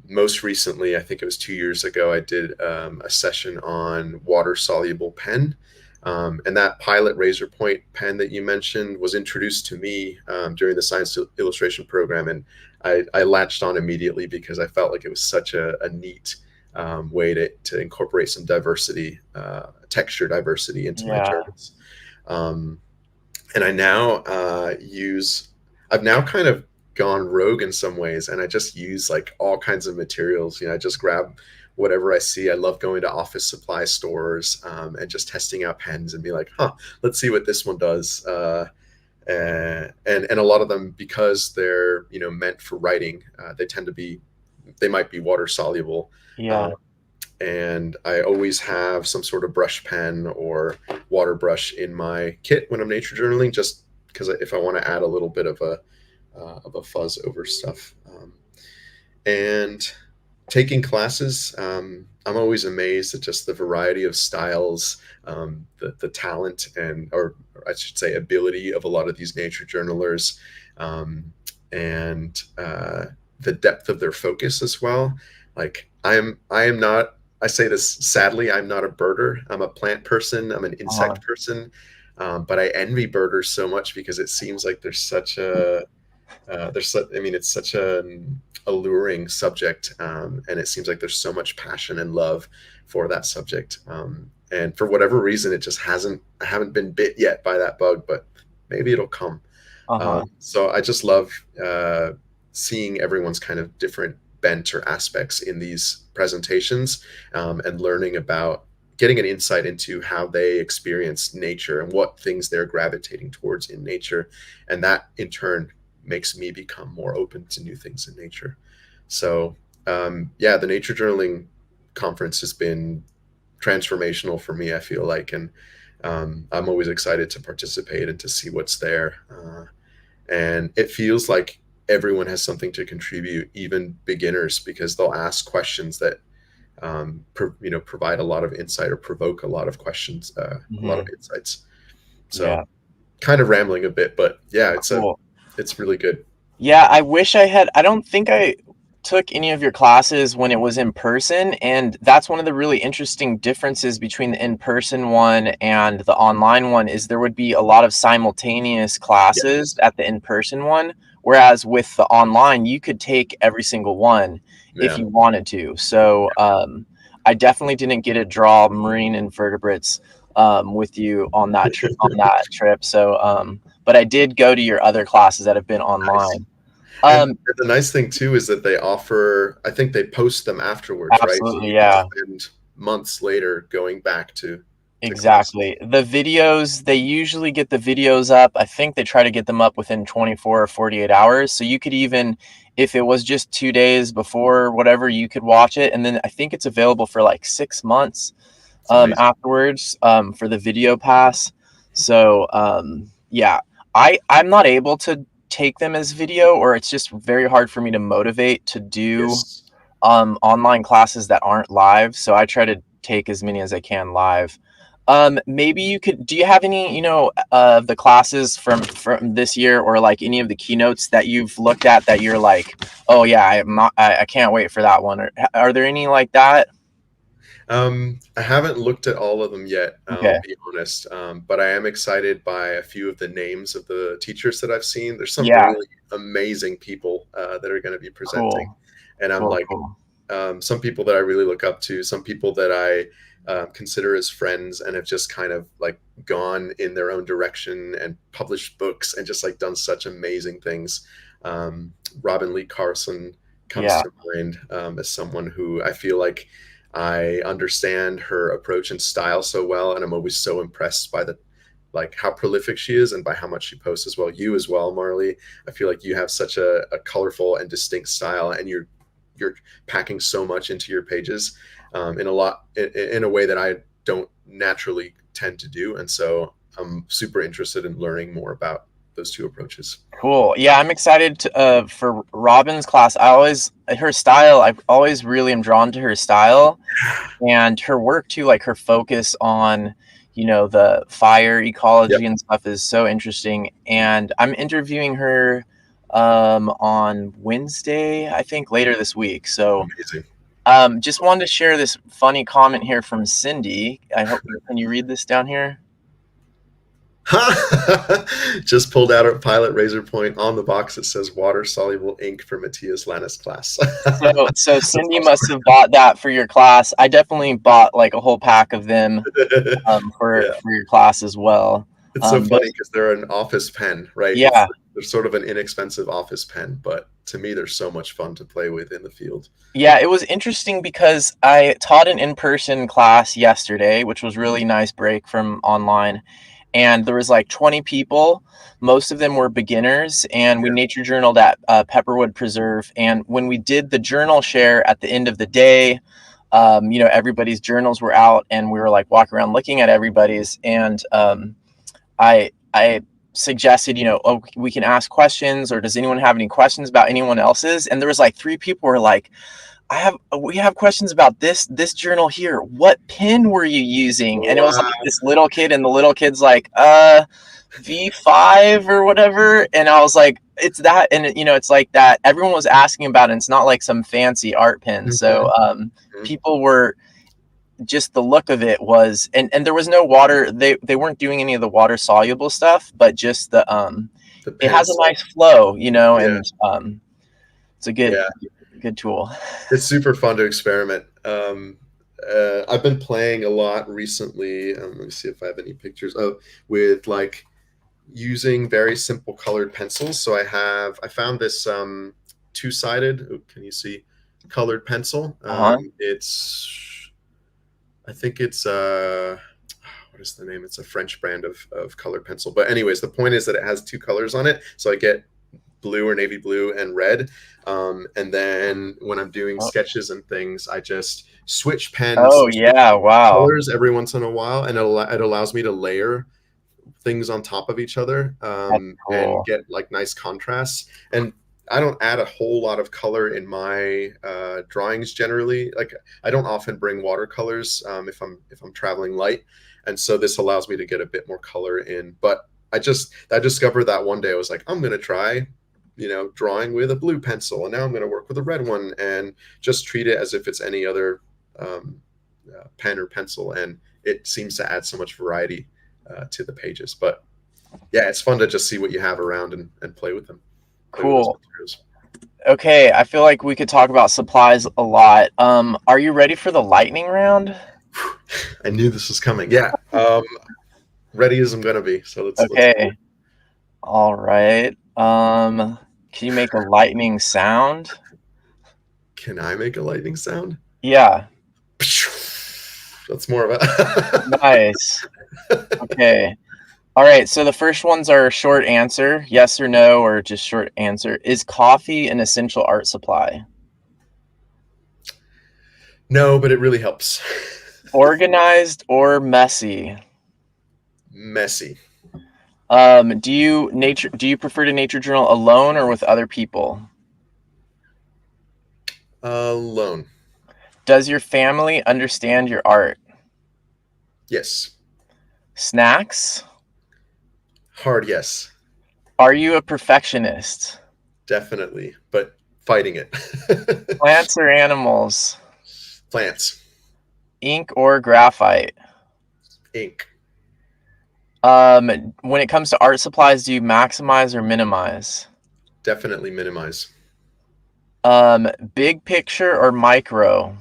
Speaker 1: Most recently, I think it was 2 years ago, I did a session on water soluble pen. And that pilot razor point pen that you mentioned was introduced to me during the science illustration program. And I latched on immediately because I felt like it was such a neat way to incorporate some diversity, texture diversity into my
Speaker 2: Yeah,
Speaker 1: journals. And I've now kind of gone rogue in some ways, and I just use like all kinds of materials. I just grab whatever I see. I love going to office supply stores, and just testing out pens and be like, huh, let's see what this one does. And a lot of them, because they're meant for writing, they might be water soluble.
Speaker 2: yeah,
Speaker 1: Um, and I always have some sort of brush pen or water brush in my kit when I'm nature journaling, just because if I want to add a little bit of a fuzz over stuff. And taking classes, I'm always amazed at just the variety of styles, the talent or I should say ability of a lot of these nature journalers, um, and the depth of their focus as well. Like I am not, I say this sadly, I'm not a birder. I'm a plant person. I'm an
Speaker 2: Uh-huh.
Speaker 1: insect person. But I envy birders so much because it seems like there's such a I mean, it's such an alluring subject, and it seems like there's so much passion and love for that subject. And for whatever reason, it just hasn't. I haven't been bit yet by that bug, but maybe it'll come.
Speaker 2: Uh-huh.
Speaker 1: So I just love seeing everyone's kind of different bent or aspects in these presentations, and learning about getting an insight into how they experience nature and what things they're gravitating towards in nature, and that in turn makes me become more open to new things in nature. So yeah, the nature journaling conference has been transformational for me, I feel like, and I'm always excited to participate and to see what's there. And it feels like everyone has something to contribute, even beginners, because they'll ask questions that provide a lot of insight or provoke a lot of questions, a lot of
Speaker 2: Hmm.
Speaker 1: insights. So
Speaker 2: Yeah.
Speaker 1: kind of rambling a bit, but yeah,
Speaker 2: Cool.
Speaker 1: it's really good.
Speaker 2: Yeah, I wish I don't think I took any of your classes when it was in person, and that's one of the really interesting differences between the in-person one and the online one is there would be a lot of simultaneous classes
Speaker 1: Yes.
Speaker 2: at the in-person one, whereas with the online, you could take every single one if
Speaker 1: Yeah.
Speaker 2: you wanted to. So, I definitely didn't get to draw marine invertebrates with you on that trip. So, but I did go to your other classes that have been
Speaker 1: Nice.
Speaker 2: online.
Speaker 1: And
Speaker 2: Um,
Speaker 1: the nice thing too is that they offer, I think they post them afterwards, right? So
Speaker 2: Absolutely,
Speaker 1: you can
Speaker 2: yeah.
Speaker 1: spend months later going back to classes.
Speaker 2: Exactly. The videos, they usually get the videos up. I think they try to get them up within 24 or 48 hours. So you could even, if it was just 2 days before whatever, you could watch it. And then I think it's available for like 6 months
Speaker 1: It's amazing.
Speaker 2: afterwards for the video pass. So yeah, I'm not able to take them as video, or it's just very hard for me to motivate to do
Speaker 1: Yes.
Speaker 2: online classes that aren't live. So I try to take as many as I can live. Maybe you could, do you have any, of the classes from this year or like any of the keynotes that you've looked at that you're like, oh yeah, I can't wait for that one. Or are there any like that?
Speaker 1: I haven't looked at all of them yet, I'll
Speaker 2: Okay.
Speaker 1: be honest. But I am excited by a few of the names of the teachers that I've seen. There's some
Speaker 2: Yeah.
Speaker 1: really amazing people that are going to be presenting.
Speaker 2: Cool.
Speaker 1: And I'm
Speaker 2: Cool.
Speaker 1: like,
Speaker 2: Cool.
Speaker 1: some people that I really look up to, some people that I consider as friends and have just kind of like gone in their own direction and published books and just like done such amazing things. Robin Lee Carson comes
Speaker 2: Yeah.
Speaker 1: to mind as someone who I feel like I understand her approach and style so well, and I'm always so impressed by the like how prolific she is and by how much she posts as well. You as well, Marley. I feel like you have such a colorful and distinct style, and you're packing so much into your pages in a way that I don't naturally tend to do, and so I'm super interested in learning more about those two approaches.
Speaker 2: Cool. Yeah, I'm excited for Robin's class. Her style, I always really am drawn to her style and her work too, like her focus on, the fire
Speaker 1: Yep,
Speaker 2: ecology and stuff is so interesting. And I'm interviewing her on Wednesday, I think later this week. So
Speaker 1: amazing.
Speaker 2: just wanted to share this funny comment here from Cindy. I hope, can you read this down here?
Speaker 1: Just pulled out a Pilot Razor Point on the box that says water soluble ink for Mattias Lanas class.
Speaker 2: So
Speaker 1: That's
Speaker 2: Cindy must
Speaker 1: awesome.
Speaker 2: have bought that for your class. I definitely bought like a whole pack of them
Speaker 1: Yeah,
Speaker 2: for your class as well.
Speaker 1: it's so
Speaker 2: But
Speaker 1: funny because they're an office pen, right?
Speaker 2: yeah,
Speaker 1: They're sort of an inexpensive office pen, but to me, they're so much fun to play with in the field.
Speaker 2: yeah, it was interesting because I taught an in-person class yesterday, which was really nice break from online. And there was like 20 people. Most of them were beginners, and we
Speaker 1: Yeah,
Speaker 2: nature journaled at Pepperwood Preserve. And when we did the journal share at the end of the day, everybody's journals were out, and we were like walking around looking at everybody's. And I suggested, oh, we can ask questions, or does anyone have any questions about anyone else's? And there was like three people were like, we have questions about this journal here. What pen were you using? And it was like
Speaker 1: Wow.
Speaker 2: this little kid, and the little kid's like, V5 or whatever. And I was like, it's that. And you know, it's like that everyone was asking about it. And it's not like some fancy art pen.
Speaker 1: Mhm,
Speaker 2: So
Speaker 1: mhm.
Speaker 2: people were just the look of it was, and there was no water. They weren't doing any of the water soluble stuff, but just
Speaker 1: The
Speaker 2: it
Speaker 1: pen
Speaker 2: has a
Speaker 1: itself.
Speaker 2: nice flow, you know,
Speaker 1: Yeah,
Speaker 2: and it's a
Speaker 1: yeah.
Speaker 2: good tool.
Speaker 1: It's super fun to experiment. I've been playing a lot recently. Let me see if I have any pictures. Oh, with like using very simple colored pencils. So I found this two-sided. Oh, can you see? Colored pencil.
Speaker 2: Uh-huh.
Speaker 1: I think it's what is the name? It's a French brand of colored pencil. But anyways, the point is that it has two colors on it. So I get blue or navy blue and red. And then when I'm doing
Speaker 2: Oh,
Speaker 1: sketches and things, I just switch pens,
Speaker 2: oh yeah, wow.
Speaker 1: colors every once in a while, and it allows me to layer things on top of each other,
Speaker 2: That's
Speaker 1: and
Speaker 2: cool.
Speaker 1: get like nice contrasts. And I don't add a whole lot of color in my drawings generally. Like I don't often bring watercolors if I'm traveling light, and so this allows me to get a bit more color in. But I discovered that one day I was like, I'm gonna try, drawing with a blue pencil, and now I'm gonna work with a red one, and just treat it as if it's any other pen or pencil, and it seems to add so much variety to the pages. But yeah, it's fun to just see what you have around and play with them, play with those
Speaker 2: Cool.
Speaker 1: materials.
Speaker 2: Okay, I feel like we could talk about supplies a lot. Are you ready for the lightning round?
Speaker 1: I knew this was coming. Yeah, ready as I'm gonna be. So let's do it.
Speaker 2: Okay. All right. Can you make a lightning sound?
Speaker 1: Can I make a lightning sound?
Speaker 2: Yeah.
Speaker 1: That's more of a.
Speaker 2: Nice. Okay. All right. So the first ones are short answer, yes or no, or just short answer. Is coffee an essential art supply?
Speaker 1: No, but it really helps.
Speaker 2: Organized or messy?
Speaker 1: Messy.
Speaker 2: Do you prefer to nature journal alone or with other people?
Speaker 1: Alone.
Speaker 2: Does your family understand your art?
Speaker 1: Yes.
Speaker 2: Snacks?
Speaker 1: Hard yes.
Speaker 2: Are you a perfectionist?
Speaker 1: Definitely. But fighting it.
Speaker 2: Plants or animals?
Speaker 1: Plants.
Speaker 2: Ink or graphite?
Speaker 1: Ink.
Speaker 2: When it comes to art supplies, do you maximize or minimize?
Speaker 1: Definitely minimize.
Speaker 2: Big picture or micro?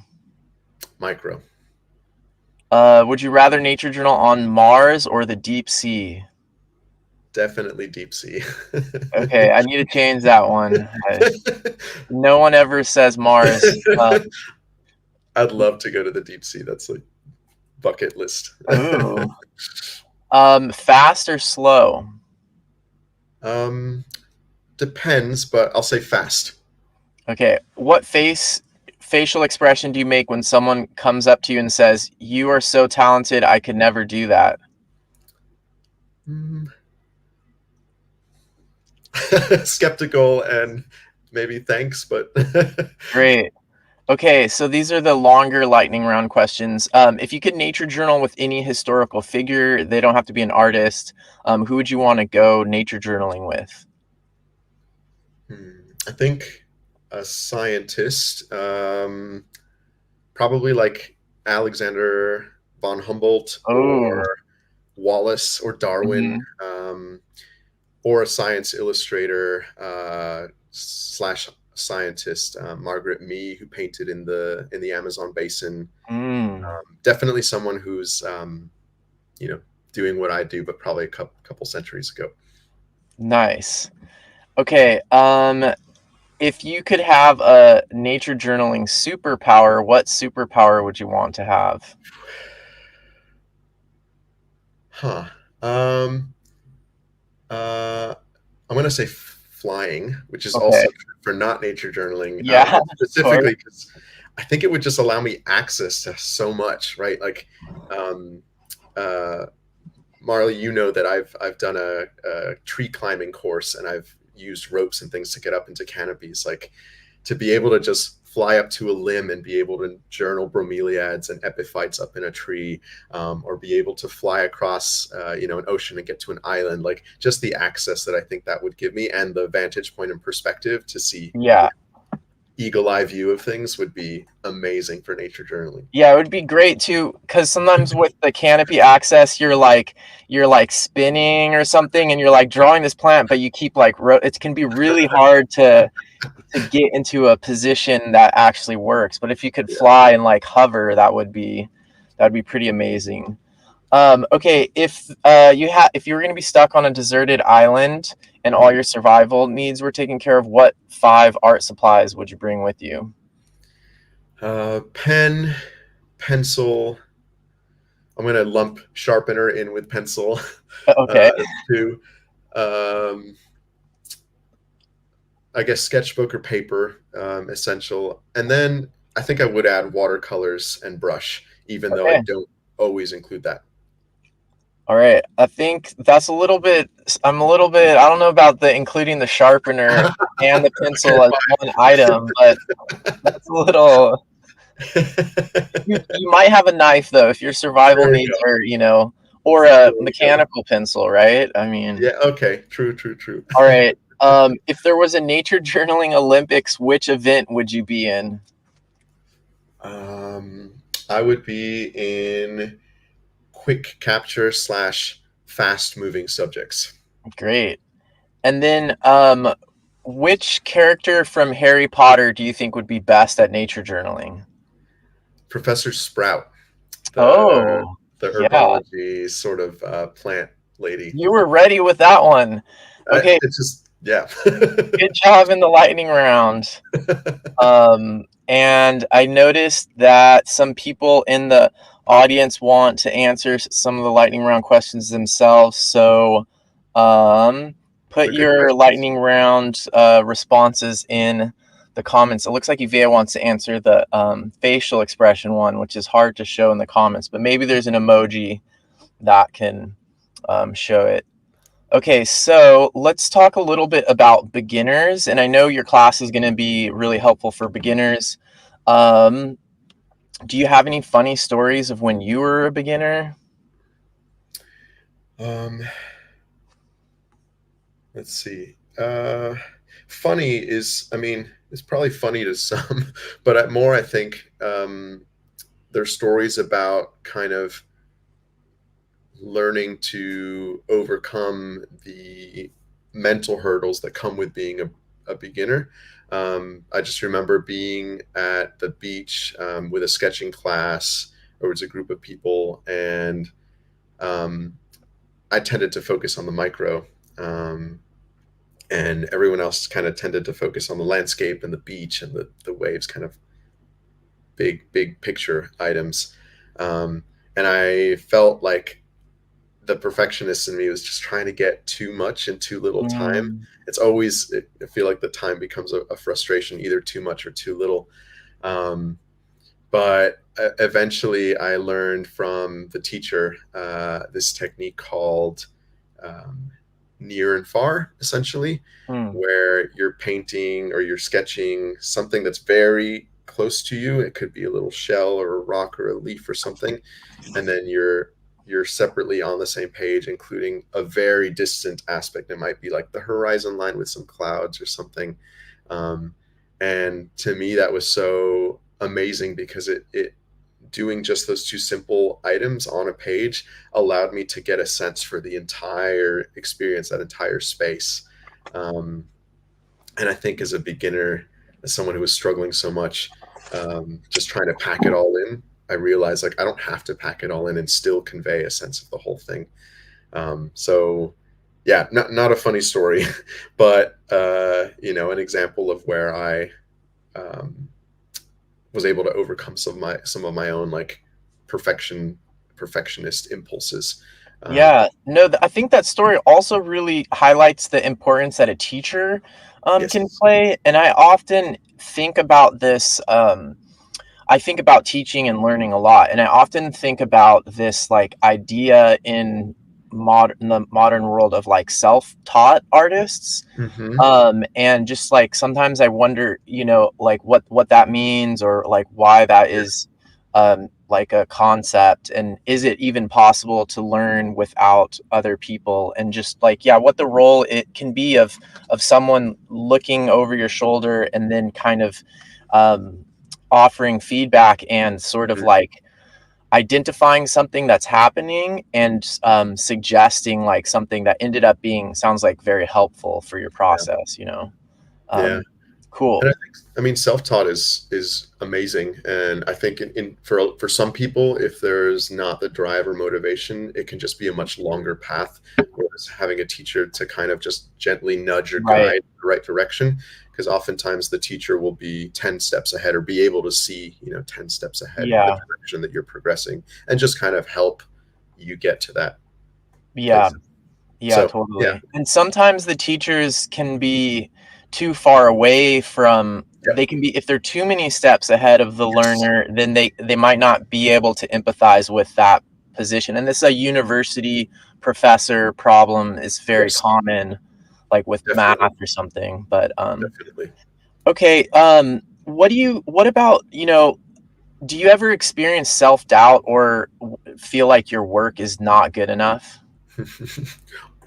Speaker 1: Micro.
Speaker 2: Would you rather nature journal on Mars or the deep sea?
Speaker 1: Definitely deep sea.
Speaker 2: Okay, I need to change that one. No one ever says Mars.
Speaker 1: I'd love to go to the deep sea. That's like bucket list.
Speaker 2: Ooh. Fast or slow?
Speaker 1: um, Depends, but I'll say fast.
Speaker 2: Okay. What facial expression do you make when someone comes up to you and says, "You are so talented, I could never do that"?
Speaker 1: Mm. Skeptical and maybe thanks, but
Speaker 2: Great. Okay, so these are the longer lightning round questions. If you could nature journal with any historical figure, they don't have to be an artist. Who would you want to go nature journaling with?
Speaker 1: I think a scientist, probably like Alexander von Humboldt
Speaker 2: Oh,
Speaker 1: or Wallace or Darwin,
Speaker 2: mhm.
Speaker 1: or a science illustrator slash scientist, Margaret Mee, who painted in the Amazon basin.
Speaker 2: Mm,
Speaker 1: Definitely someone who's you know doing what I do, but probably a couple centuries ago.
Speaker 2: nice. Okay, if you could have a nature journaling superpower, what superpower would you want to have?
Speaker 1: Huh. Um, uh, I'm gonna say flying, which is
Speaker 2: Okay.
Speaker 1: also true for not nature journaling,
Speaker 2: Yeah,
Speaker 1: but
Speaker 2: of course.
Speaker 1: specifically because I think it would just allow me access to so much, right? Like, um, uh, Marley, you know that I've done a tree climbing course, and I've used ropes and things to get up into canopies. Like to be able to just fly up to a limb and be able to journal bromeliads and epiphytes up in a tree, or be able to fly across, an ocean and get to an island. Like just the access that I think that would give me, and the vantage point and perspective to see,
Speaker 2: Yeah.
Speaker 1: eagle eye view of things would be amazing for nature journaling.
Speaker 2: Yeah, it would be great too, because sometimes with the canopy access, you're like spinning or something, and you're like drawing this plant, but you keep like it can be really hard to get into a position that actually works. But if you could
Speaker 1: Yeah.
Speaker 2: fly and like hover, that would be pretty amazing. Okay, if you were going to be stuck on a deserted island and all
Speaker 1: Mhm.
Speaker 2: your survival needs were taken care of, what 5 art supplies would you bring with you?
Speaker 1: Pen, pencil. I'm gonna lump sharpener in with pencil.
Speaker 2: Okay.
Speaker 1: Two. Um, I guess sketchbook or paper, essential. And then I think I would add watercolors and brush, even though I
Speaker 2: Okay.
Speaker 1: don't always include that.
Speaker 2: All right. I think that's a little bit. I'm a little bit. I don't know about the including the sharpener and the
Speaker 1: Okay,
Speaker 2: pencil as one item, but that's a little.
Speaker 1: fine.
Speaker 2: You might have a knife though if your survival
Speaker 1: There we
Speaker 2: needs
Speaker 1: go.
Speaker 2: are, or a
Speaker 1: There we go.
Speaker 2: mechanical pencil, right? I mean,
Speaker 1: Yeah. Okay. True. True. True.
Speaker 2: all right. If there was a nature journaling Olympics, which event would you be in?
Speaker 1: um, I would be in quick capture slash fast moving subjects.
Speaker 2: Great. And then, which character from Harry Potter do you think would be best at nature journaling?
Speaker 1: Professor Sprout, the
Speaker 2: Oh,
Speaker 1: the
Speaker 2: yeah.
Speaker 1: herbology sort of plant lady.
Speaker 2: You were ready with that one. Okay,
Speaker 1: It's just yeah.
Speaker 2: good job in the lightning round. And I noticed that some people in the audience want to answer some of the lightning round questions themselves. So, put
Speaker 1: They're good
Speaker 2: your
Speaker 1: questions.
Speaker 2: lightning round responses in the comments. It looks like Evia wants to answer the facial expression one, which is hard to show in the comments, but maybe there's an emoji that can show it. Okay, so let's talk a little bit about beginners, and I know your class is going to be really helpful for beginners. Um, do you have any funny stories of when you were a beginner?
Speaker 1: Um, let's see. Funny is, I mean, it's probably funny to some, but I think there's stories about kind of learning to overcome the mental hurdles that come with being a beginner. I just remember being at the beach with a sketching class, or it was a group of people, and um, I tended to focus on the micro, um, and everyone else kind of tended to focus on the landscape and the beach and the waves, kind of big picture items. And I felt like the perfectionist in me was just trying to get too much in too little time.
Speaker 2: Mm,
Speaker 1: It's always, I feel like the time becomes a frustration, either too much or too little. Um, but eventually I learned from the teacher this technique called um, near and far, essentially,
Speaker 2: mm,
Speaker 1: where you're painting or you're sketching something that's very close to you. It could be a little shell or a rock or a leaf or something, and then you're separately on the same page, including a very distant aspect. It might be like the horizon line with some clouds or something. Um, and to me, that was so amazing because it doing just those two simple items on a page allowed me to get a sense for the entire experience, that entire space. Um, and I think as a beginner, as someone who was struggling so much, just trying to pack it all in, I realized like I don't have to pack it all in and still convey a sense of the whole thing. So yeah, not a funny story, but an example of where I um, was able to overcome some of my own like perfectionist impulses. Um,
Speaker 2: yeah, no, I think that story also really highlights the importance that a teacher can
Speaker 1: yes.
Speaker 2: play. And I often think about this. I think about teaching and learning a lot, and I often think about this like idea in the modern world of like self-taught artists.
Speaker 1: Hmm.
Speaker 2: And just like sometimes I wonder, like what that means, or like why that
Speaker 1: Yeah.
Speaker 2: is like a concept, and is it even possible to learn without other people, and just like, yeah, what the role it can be of someone looking over your shoulder and then kind of um, offering feedback and sort of
Speaker 1: Mhm.
Speaker 2: like identifying something that's happening, and suggesting like something that ended up being, sounds like, very helpful for your
Speaker 1: Yeah.
Speaker 2: process.
Speaker 1: Yeah.
Speaker 2: um, cool.
Speaker 1: And I mean, self-taught is amazing, and I think for some people, if there's not the drive or motivation, it can just be a much longer path. Whereas having a teacher to kind of just gently nudge or
Speaker 2: Right.
Speaker 1: guide in the right direction, because oftentimes the teacher will be 10 steps ahead or be able to see, 10 steps ahead in the
Speaker 2: Yeah.
Speaker 1: direction that you're progressing, and just kind of help you get to that
Speaker 2: Yeah.
Speaker 1: place.
Speaker 2: Yeah,
Speaker 1: So yeah,
Speaker 2: totally. And sometimes the teachers can be too far away from,
Speaker 1: yeah,
Speaker 2: they can be, if they're too many steps ahead of the
Speaker 1: yes,
Speaker 2: learner, then they might not be able to empathize with that position. And this is a university professor problem, is very
Speaker 1: yes,
Speaker 2: common, like with math
Speaker 1: definitely,
Speaker 2: or something. But
Speaker 1: definitely.
Speaker 2: okay, what about, do you ever experience self-doubt, or feel like your work is not good enough?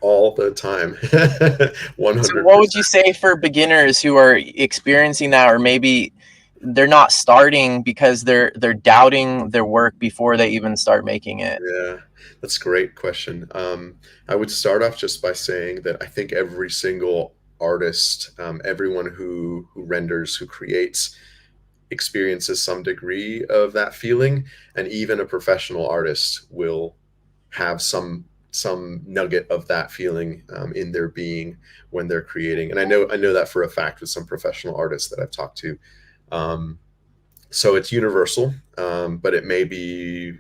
Speaker 1: All the time.
Speaker 2: So what would
Speaker 1: 100%.
Speaker 2: you say for beginners who are experiencing that, or maybe they're not starting because they're doubting their work before they even start making it?
Speaker 1: Yeah, that's a great question. I would start off just by saying that I think every single artist, everyone who renders, who creates, experiences some degree of that feeling, and even a professional artist will have some nugget of that feeling in their being when they're creating. And I know that for a fact with some professional artists that I've talked to. Um, so it's universal, but it may be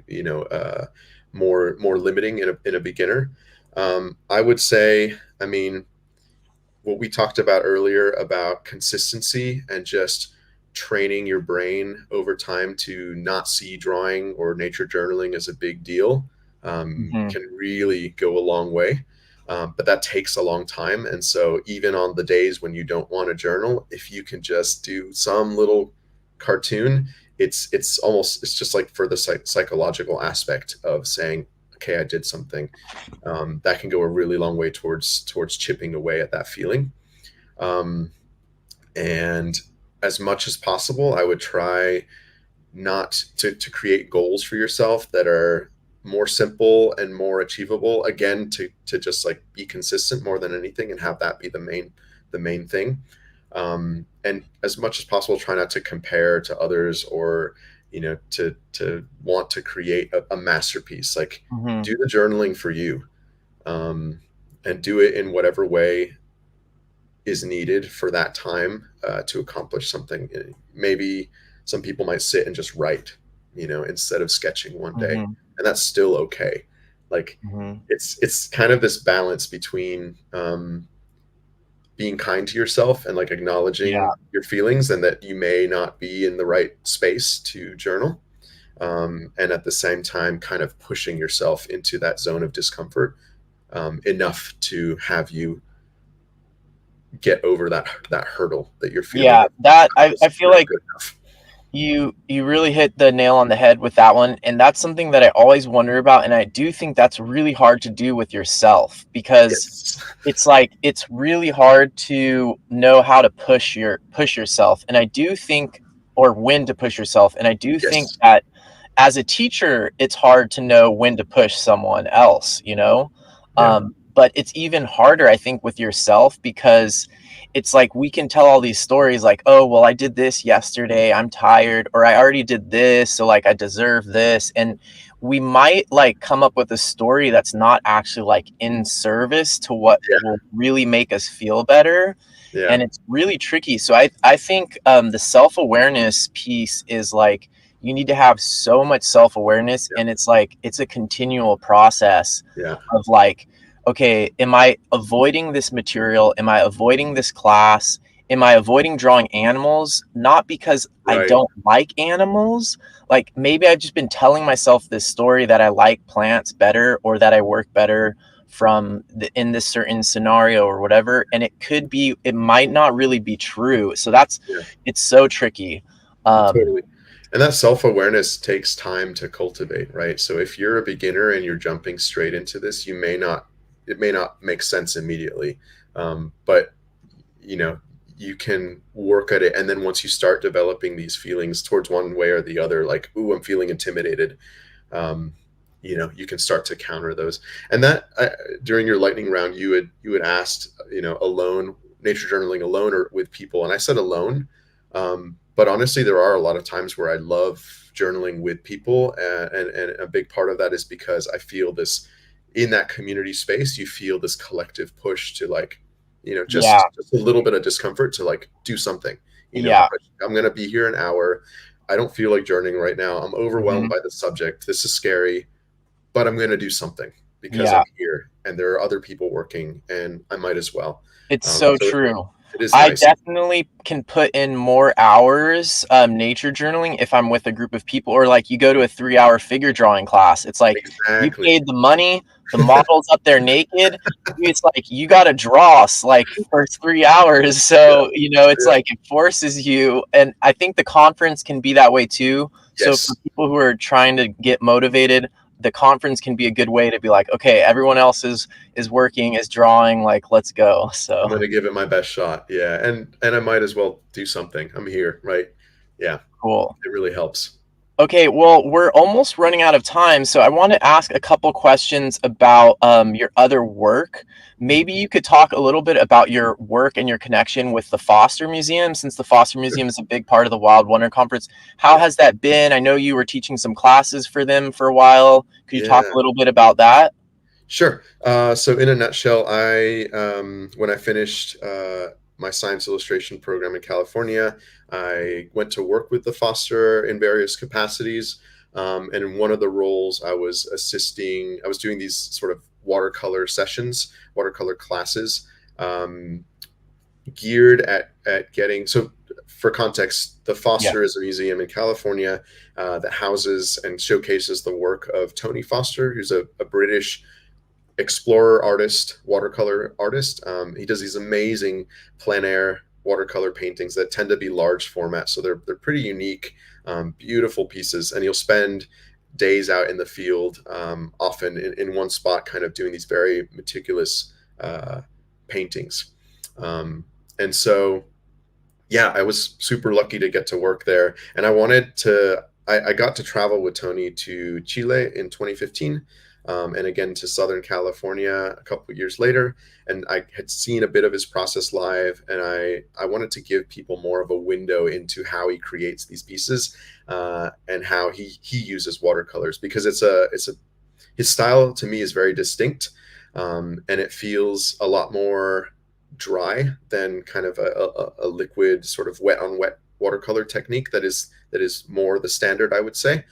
Speaker 1: more limiting in a beginner. I would say, I mean, what we talked about earlier about consistency and just training your brain over time to not see drawing or nature journaling as a big deal
Speaker 2: Mhm,
Speaker 1: can really go a long way. But that takes a long time. And so, even on the days when you don't want to journal, if you can just do some little cartoon, it's just like for the psychological aspect of saying, okay, I did something. That can go a really long way towards chipping away at that feeling. Um, and as much as possible, I would try not to create goals for yourself that are more simple and more achievable. Again, to just like be consistent more than anything, and have that be the main thing. And as much as possible, try not to compare to others, or to want to create a masterpiece. Like,
Speaker 2: mhm.
Speaker 1: do the journaling for you, um, and do it in whatever way is needed for that time to accomplish something. Maybe some people might sit and just write, instead of sketching one day,
Speaker 2: Mhm,
Speaker 1: and that's still okay. Like,
Speaker 2: mhm.
Speaker 1: it's kind of this balance between being kind to yourself and like
Speaker 2: Yeah,
Speaker 1: acknowledging your feelings, and that you may not be in the right space to journal, and at the same time kind of pushing yourself into that zone of discomfort enough to have you get over that hurdle that you're feeling
Speaker 2: yeah,
Speaker 1: of
Speaker 2: that I
Speaker 1: this
Speaker 2: feel
Speaker 1: not
Speaker 2: like
Speaker 1: good enough.
Speaker 2: you really hit the nail on the head with that one, and that's something that I always wonder about, and I do think that's really hard to do with yourself, because
Speaker 1: Yes.
Speaker 2: it's like, it's really hard to know how to push yourself, and I do think, or when to push yourself, and I do think
Speaker 1: Yes.
Speaker 2: that as a teacher, it's hard to know when to push someone else.
Speaker 1: Yeah.
Speaker 2: But it's even harder, I think, with yourself, because it's like we can tell all these stories like, oh, well, I did this yesterday, I'm tired, or I already did this, so like I deserve this. And we might like come up with a story that's not actually like in service to what
Speaker 1: Yeah.
Speaker 2: will really make us feel better.
Speaker 1: Yeah.
Speaker 2: And it's really tricky. So I think the self-awareness piece is like, you need to have so much self-awareness,
Speaker 1: Yeah.
Speaker 2: and it's like it's a continual process
Speaker 1: Yeah.
Speaker 2: of like, okay, am I avoiding this material? Am I avoiding this class? Am I avoiding drawing animals? Not because I
Speaker 1: Right.
Speaker 2: don't like animals. Like maybe I've just been telling myself this story that I like plants better, or that I work better from in this certain scenario or whatever, and it might not really be true. So
Speaker 1: Yeah,
Speaker 2: it's so tricky. um
Speaker 1: totally. And that self-awareness takes time to cultivate, right? So if you're a beginner and you're jumping straight into this, it may not make sense immediately. But you know, you can work at it. And then once you start developing these feelings towards one way or the other, like, ooh, I'm feeling intimidated, um, you can start to counter those. And that during your lightning round, you had asked, alone, nature journaling alone or with people, and I said alone. But honestly, there are a lot of times where I love journaling with people, and a big part of that is because I feel this in that community space. You feel this collective push to, like,
Speaker 2: yeah,
Speaker 1: just a little bit of discomfort to, like, do something.
Speaker 2: yeah.
Speaker 1: I'm gonna be here an hour. I don't feel like journaling right now. I'm overwhelmed
Speaker 2: Hmm.
Speaker 1: by the subject. This is scary, but I'm going to do something because
Speaker 2: Yeah,
Speaker 1: I'm here and there are other people working and I might as well.
Speaker 2: it's so
Speaker 1: So
Speaker 2: true.
Speaker 1: it is
Speaker 2: I
Speaker 1: nice.
Speaker 2: definitely can put in more hours, nature journaling if I'm with a group of people, or like you go to a 3-hour figure drawing class. It's like you
Speaker 1: Exactly.
Speaker 2: paid the money, the model's up there naked. It's like you got to draw like for 3 hours.
Speaker 1: Yeah.
Speaker 2: So, it's
Speaker 1: Yeah.
Speaker 2: like it forces you. And I think the conference can be that way too. So for
Speaker 1: Yes.
Speaker 2: people who are trying to get motivated, the conference can be a good way to be like, okay, everyone else is working, is drawing, like let's go.
Speaker 1: I'm
Speaker 2: So
Speaker 1: going to give it my best shot. Yeah. And I might as well do something. I'm here. Right. Yeah.
Speaker 2: cool.
Speaker 1: It really helps.
Speaker 2: Okay, well, we're almost running out of time, so I want to ask a couple questions about your other work. Maybe you could talk a little bit about your work and your connection with the Foster Museum, since the Foster Museum is a big part of the Wild Wonder Conference. How
Speaker 1: Yeah.
Speaker 2: has that been? I know you were teaching some classes for them for a while. Could you talk
Speaker 1: Yeah.
Speaker 2: a little bit about that?
Speaker 1: Sure. So, in a nutshell, when I finished my science illustration program in California, I went to work with the Foster in various capacities. And in one of the roles, I was doing these sort of watercolor sessions, watercolor classes, um, geared at getting. So, for context, the
Speaker 2: Yeah,
Speaker 1: Foster is a museum in California that houses and showcases the work of Tony Foster, who's a British explorer artist, watercolor artist. He does these amazing plein air watercolor paintings that tend to be large format, so they're pretty unique, beautiful pieces. And you'll spend days out in the field, often in one spot, kind of doing these very meticulous paintings. Um, and so, yeah, I was super lucky to get to work there, and I wanted to. I got to travel with Tony to Chile in 2015, and again to Southern California a couple of years later. And I had seen a bit of his process live, and I wanted to give people more of a window into how he creates these pieces, and how he uses watercolors, because it's a his style to me is very distinct, and it feels a lot more dry than kind of a liquid sort of wet on wet watercolor technique that is more the standard, I would say.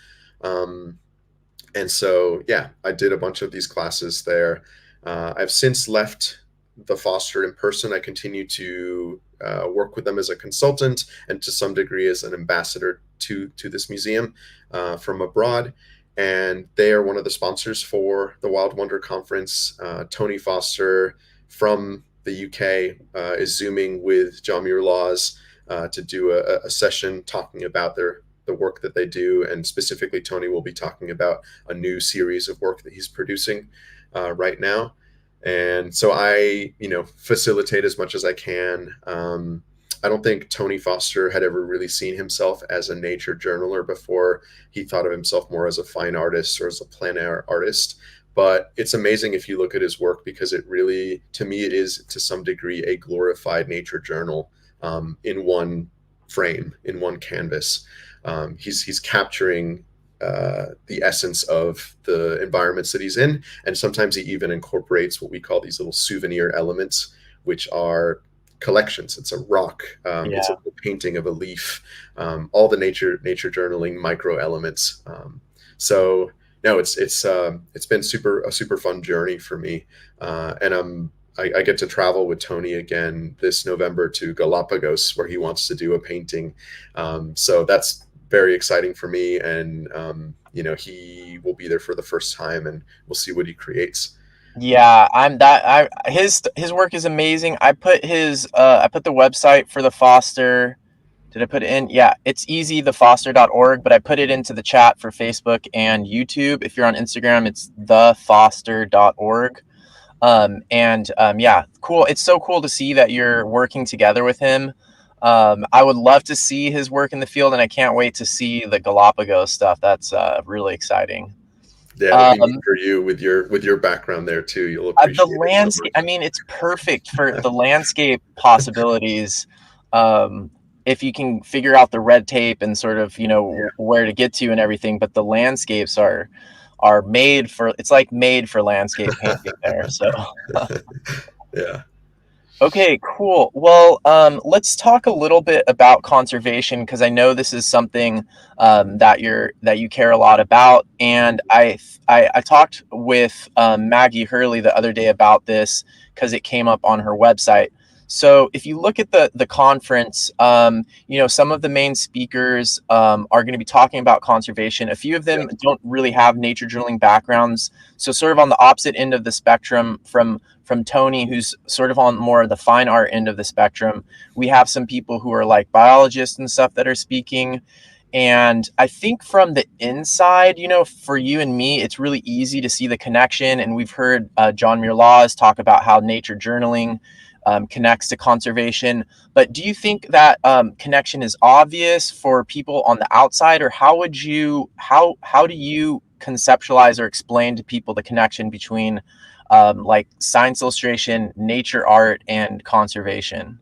Speaker 1: Um, and so, yeah, I did a bunch of these classes there. I've since left the Foster in person. I continue to work with them as a consultant and to some degree as an ambassador to this museum from abroad. And they are one of the sponsors for the Wild Wonder Conference. Tony Foster from the UK is zooming with John Muir Laws to do a session talking about the work that they do, and specifically Tony will be talking about a new series of work that he's producing right now. And so I, facilitate as much as I can. I don't think Tony Foster had ever really seen himself as a nature journaler before. He thought of himself more as a fine artist or as a plein air artist. But it's amazing if you look at his work, because it really, to me, it is to some degree a glorified nature journal, in one frame, in one canvas. He's capturing the essence of the environments that he's in, and sometimes he even incorporates what we call these little souvenir elements, which are collections. It's a rock, it's a
Speaker 2: yeah.
Speaker 1: painting of a leaf, all the nature journaling micro elements. So no, it's been a super fun journey for me, and I get to travel with Tony again this November to Galapagos, where he wants to do a painting. So that's very exciting for me, and he will be there for the first time, and we'll see what he creates.
Speaker 2: Yeah, his work is amazing. I put the website for the Foster. Did I put it in? Yeah, it's easy, thefoster.org, but I put it into the chat for Facebook and YouTube. If you're on Instagram, it's thefoster.org. Yeah, cool. It's so cool to see that you're working together with him. I would love to see his work in the field, and I can't wait to see the Galapagos stuff. That's really exciting.
Speaker 1: Yeah, it'll be neat
Speaker 2: Um,
Speaker 1: for you with your background there too. You'll
Speaker 2: the
Speaker 1: appreciate it so
Speaker 2: landscape, I
Speaker 1: much.
Speaker 2: mean, it's perfect for the landscape possibilities. Um, if you can figure out the red tape and sort of, where to get to and everything, but the landscapes are made for, it's like made for landscape painting there. So
Speaker 1: Yeah.
Speaker 2: okay, cool. Well, let's talk a little bit about conservation because I know this is something that you care a lot about. And I talked with Maggie Hurley the other day about this because it came up on her website. So if you look at the conference, some of the main speakers are going to be talking about conservation. A few of
Speaker 1: Yeah.
Speaker 2: them don't really have nature journaling backgrounds, so sort of on the opposite end of the spectrum from Tony, who's sort of on more of the fine art end of the spectrum. We have some people who are like biologists and stuff that are speaking. And I think from the inside, for you and me, it's really easy to see the connection. And we've heard John Muir Laws talk about how nature journaling connects to conservation. But do you think that connection is obvious for people on the outside, or how do you conceptualize or explain to people the connection between like science illustration, nature art, and conservation?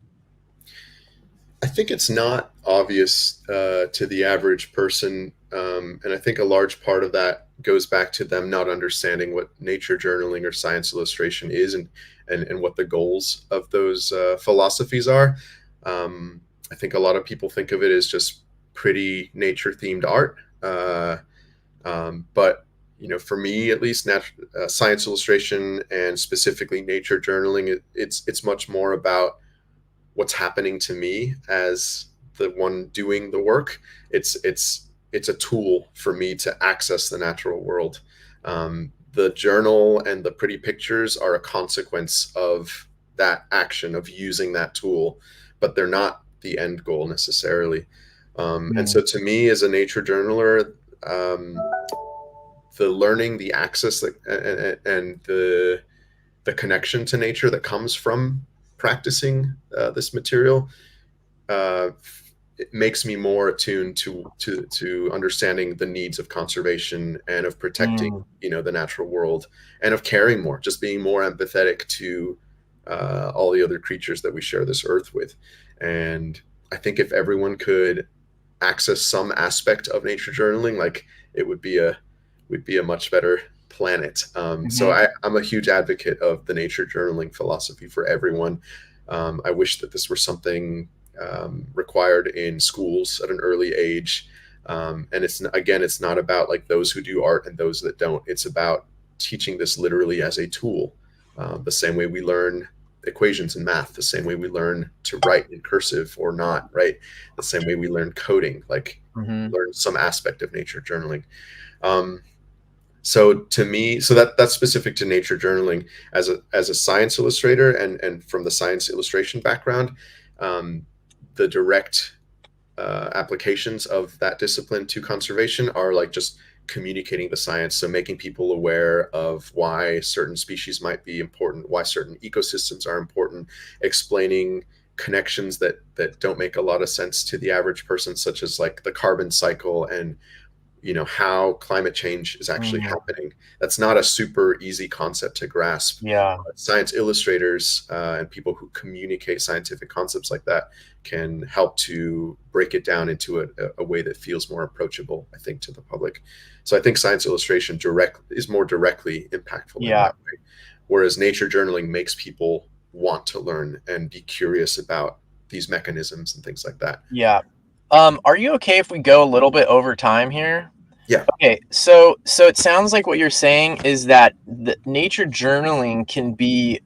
Speaker 1: I think it's not obvious to the average person, and I think a large part of that goes back to them not understanding what nature journaling or science illustration is, and what the goals of those philosophies are. I think a lot of people think of it as just pretty nature themed art, but for me at least, science illustration and specifically nature journaling, it's much more about what's happening to me as the one doing the work. It's a tool for me to access the natural world. The journal and the pretty pictures are a consequence of that action of using that tool, but they're not the end goal necessarily. And
Speaker 2: Mm,
Speaker 1: so, to me, as a nature journaler, the learning, the access, and the connection to nature that comes from practicing this material, uh, it makes me more attuned to understanding the needs of conservation and of protecting
Speaker 2: mm,
Speaker 1: the natural world, and of caring more, just being more empathetic to all the other creatures that we share this earth with. And I think if everyone could access some aspect of nature journaling, like, it would be a much better planet. So
Speaker 2: mhm,
Speaker 1: I'm a huge advocate of the nature journaling philosophy for everyone. I wish that this were something required in schools at an early age. And it's not about like those who do art and those that don't. It's about teaching this literally as a tool, the same way we learn equations in math, the same way we learn to write in cursive or not, right? The same way we learn coding, like
Speaker 2: mhm,
Speaker 1: learn some aspect of nature journaling. Um, so to me, that's specific to nature journaling. As a science illustrator, and from the science illustration background, the direct applications of that discipline to conservation are like just communicating the science, so making people aware of why certain species might be important, why certain ecosystems are important, explaining connections that don't make a lot of sense to the average person, such as like the carbon cycle, and how climate change is actually
Speaker 2: mm,
Speaker 1: happening. That's not a super easy concept to grasp.
Speaker 2: yeah,
Speaker 1: Science illustrators and people who communicate scientific concepts like that can help to break it down into a way that feels more approachable, I think, to the public. So I think science illustration is more directly impactful in
Speaker 2: yeah,
Speaker 1: that way, whereas nature journaling makes people want to learn and be curious about these mechanisms and things like that.
Speaker 2: yeah. Are you okay if we go a little bit over time here?
Speaker 1: Yeah.
Speaker 2: Okay, so it sounds like what you're saying is that the nature journaling can be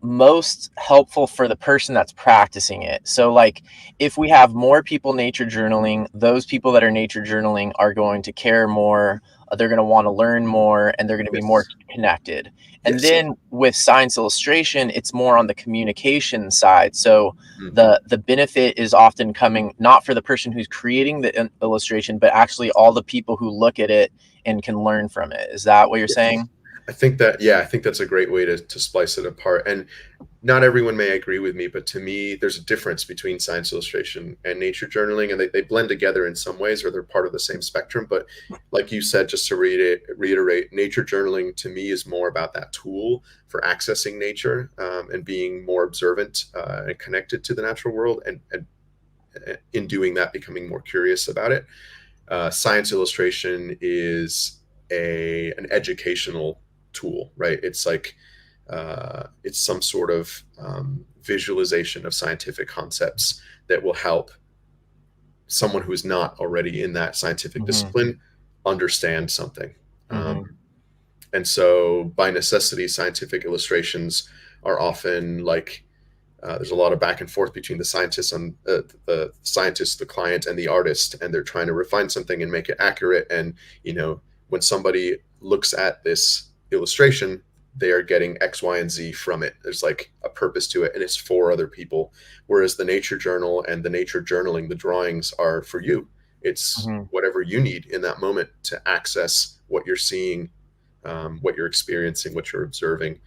Speaker 2: most helpful for the person that's practicing it. So, like, if we have more people nature journaling, those people that are nature journaling are going to care more. They're going to want to learn more, and they're going to be more
Speaker 1: Yes.
Speaker 2: connected. And
Speaker 1: Yes.
Speaker 2: then with science illustration, it's more on the communication side. So
Speaker 1: Mhm.
Speaker 2: the benefit is often coming not for the person who's creating the illustration, but actually all the people who look at it and can learn from it. Is that what you're
Speaker 1: Yes.
Speaker 2: saying?
Speaker 1: I think that, yeah, I think that's a great way to splice it apart. And not everyone may agree with me, but to me, there's a difference between science illustration and nature journaling, and they blend together in some ways, or they're part of the same spectrum. But like you said, just to reiterate, nature journaling to me is more about that tool for accessing nature, and being more observant, and connected to the natural world, and in doing that, becoming more curious about it. Science illustration is a an educational tool, right? It's like, it's some sort of, visualization of scientific concepts that will help someone who's not already in that scientific
Speaker 2: Hmm.
Speaker 1: discipline understand something.
Speaker 2: Hmm.
Speaker 1: And so, by necessity, scientific illustrations are often like, there's a lot of back and forth between the scientist, the client, and the artist, and they're trying to refine something and make it accurate. And you know, when somebody looks at this illustration, they are getting X, Y, and Z from it. There's like a purpose to it, and it's for other people. Whereas the nature journal and the nature journaling, the drawings are for you. It's
Speaker 2: Hmm.
Speaker 1: whatever you need in that moment to access what you're seeing, what you're experiencing, what you're observing,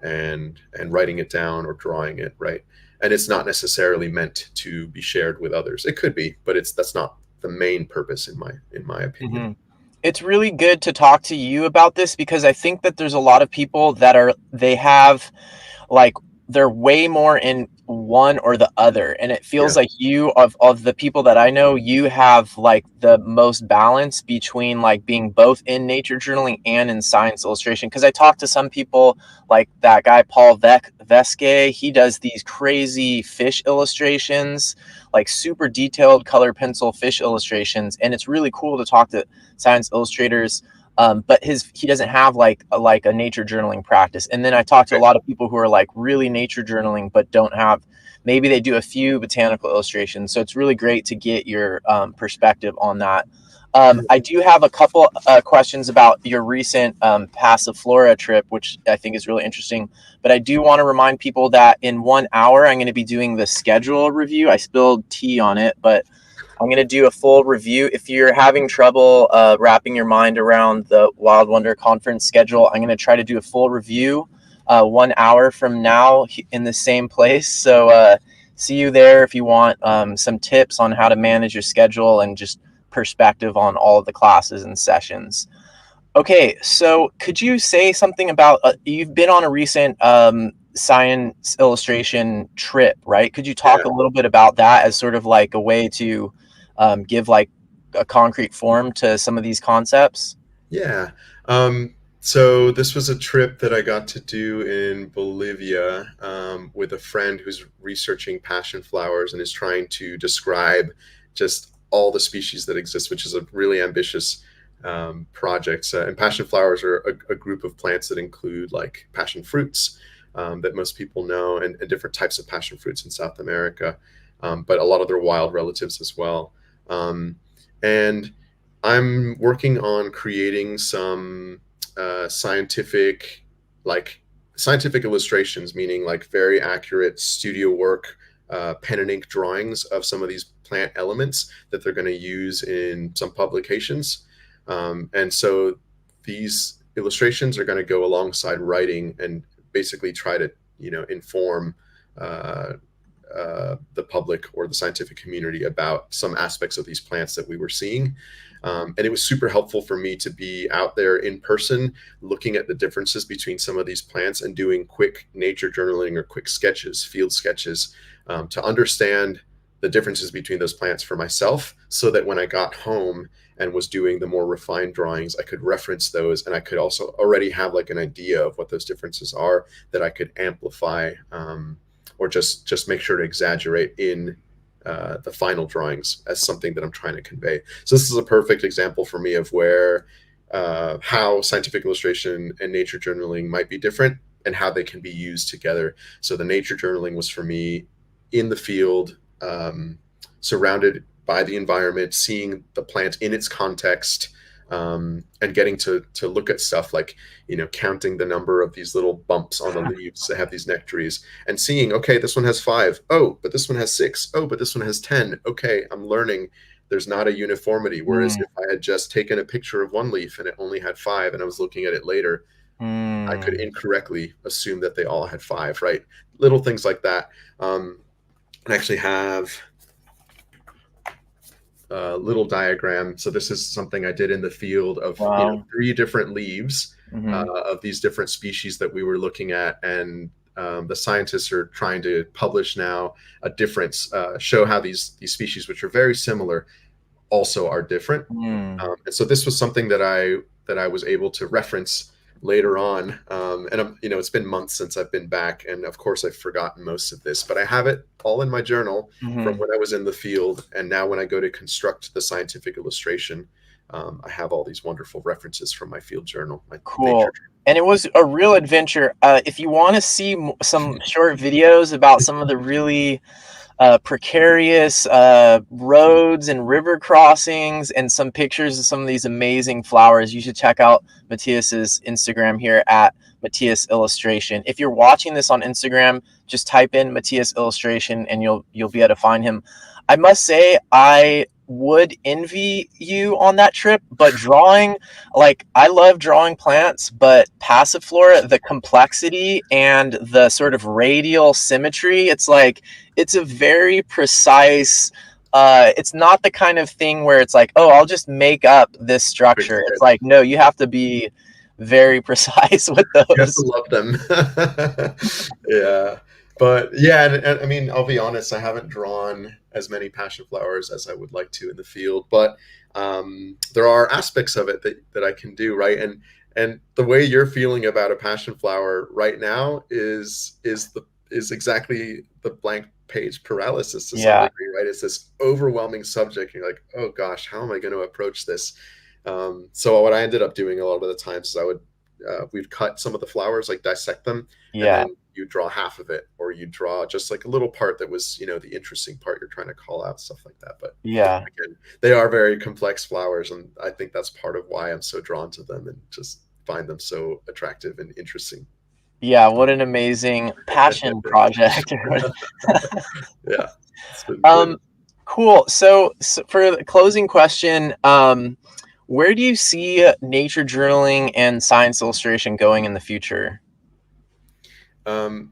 Speaker 1: and writing it down or drawing it, right? And it's not necessarily meant to be shared with others. It could be, but it's that's not the main purpose in my opinion.
Speaker 2: Hmm. It's really good to talk to you about this because I think that there's a lot of people that they have like they're way more in one or the other, and it feels
Speaker 1: Yeah.
Speaker 2: like you of the people that I know, you have like the most balance between like being both in nature journaling and in science illustration. Because I talked to some people like that guy Paul Vesque. He does these crazy fish illustrations, like super detailed color pencil fish illustrations, and it's really cool to talk to science illustrators. But he doesn't have like a nature journaling practice. And then I talked to a
Speaker 1: Okay.
Speaker 2: lot of people who are like really nature journaling, but don't have, maybe they do a few botanical illustrations. So it's really great to get your perspective on that. I do have a couple questions about your recent Passiflora trip, which I think is really interesting. But I do want to remind people that in 1 hour, I'm going to be doing the schedule review. I spilled tea on it, but I'm going to do a full review. If you're having trouble wrapping your mind around the Wild Wonder Conference schedule, I'm going to try to do a full review 1 hour from now in the same place. So see you there if you want some tips on how to manage your schedule and just perspective on all of the classes and sessions. Okay, so could you say something about you've been on a recent science illustration trip, right? Could you talk a
Speaker 1: Yeah.
Speaker 2: little bit about that as sort of like a way to give like a concrete form to some of these concepts?
Speaker 1: Yeah. So this was a trip that I got to do in Bolivia, with a friend who's researching passion flowers and is trying to describe just all the species that exist, which is a really ambitious, project. And passion flowers are a group of plants that include like passion fruits, that most people know, and different types of passion fruits in South America, but a lot of their wild relatives as well. And I'm working on creating some, scientific, like scientific illustrations, meaning like very accurate studio work, pen and ink drawings of some of these plant elements that they're going to use in some publications. And so these illustrations are going to go alongside writing and basically try to, inform, uh, the public or the scientific community about some aspects of these plants that we were seeing. And it was super helpful for me to be out there in person, looking at the differences between some of these plants and doing quick nature journaling or quick sketches, field sketches, to understand the differences between those plants for myself, so that when I got home and was doing the more refined drawings, I could reference those, and I could also already have like an idea of what those differences are that I could amplify, or just make sure to exaggerate in, the final drawings as something that I'm trying to convey. So this is a perfect example for me of where, how scientific illustration and nature journaling might be different, and how they can be used together. So the nature journaling was for me in the field, surrounded by the environment, seeing the plant in its context, and getting to look at stuff like, counting the number of these little bumps on the leaves that have these nectaries, and seeing, okay, this one has 5. Oh, but this one has 6. Oh, but this one has 10. Okay, I'm learning there's not a uniformity. Whereas
Speaker 2: Mm,
Speaker 1: if I had just taken a picture of one leaf and it only had 5, and I was looking at it later, I could
Speaker 2: mm.
Speaker 1: incorrectly assume that they all had 5, right? Little things like that. I actually have little diagram. So this is something I did in the field of,
Speaker 2: Wow.
Speaker 1: 3 different leaves
Speaker 2: Mhm.
Speaker 1: of these different species that we were looking at, and the scientists are trying to publish now a difference, show how these species, which are very similar, also are different.
Speaker 2: Mm.
Speaker 1: And so this was something that I was able to reference later on. And it's been months since I've been back, and of course I've forgotten most of this, but I have it all in my journal from
Speaker 2: Mhm.
Speaker 1: when I was in the field. And now when I go to construct the scientific illustration, I have all these wonderful references from my field journal, my nature
Speaker 2: Cool. And it was a real adventure. If you wanna see some short videos about some of the really precarious roads and river crossings and some pictures of some of these amazing flowers, you should check out Matthias's Instagram here at Matthias Illustration. If you're watching this on Instagram, just type in Matthias Illustration and you'll be able to find him. I must say, I would envy you on that trip, but drawing, like, I love drawing plants, but Passiflora, the complexity and the sort of radial symmetry, it's like it's a very precise, it's not the kind of thing where it's like, oh, I'll just make up this
Speaker 1: quick
Speaker 2: structure. It's like,
Speaker 1: sketch.
Speaker 2: no, you have to be very precise with
Speaker 1: You have to
Speaker 2: those.
Speaker 1: love them. Yeah. But yeah, and I mean, I'll be honest, I haven't drawn as many passion flowers as I would like to in the field, but there are aspects of it that I can do, right? And the way you're feeling about a passion flower right now is exactly the blank page paralysis to some
Speaker 2: Yeah.
Speaker 1: degree, right? It's this overwhelming subject. You're like, oh gosh, how am I going to approach this? So what I ended up doing a lot of the times is we'd cut some of the flowers, like dissect them, and
Speaker 2: Yeah.
Speaker 1: then you draw half of it, or you draw just like a little part that was, the interesting part you're trying to call out, stuff like that. But
Speaker 2: Yeah.
Speaker 1: again, they are very complex flowers, and I think that's part of why I'm so drawn to them and just find them so attractive and interesting.
Speaker 2: Yeah. What an amazing passion project.
Speaker 1: Yeah, it's been good.
Speaker 2: um, cool. So for the closing question, where do you see nature journaling and science illustration going in the future?
Speaker 1: Um,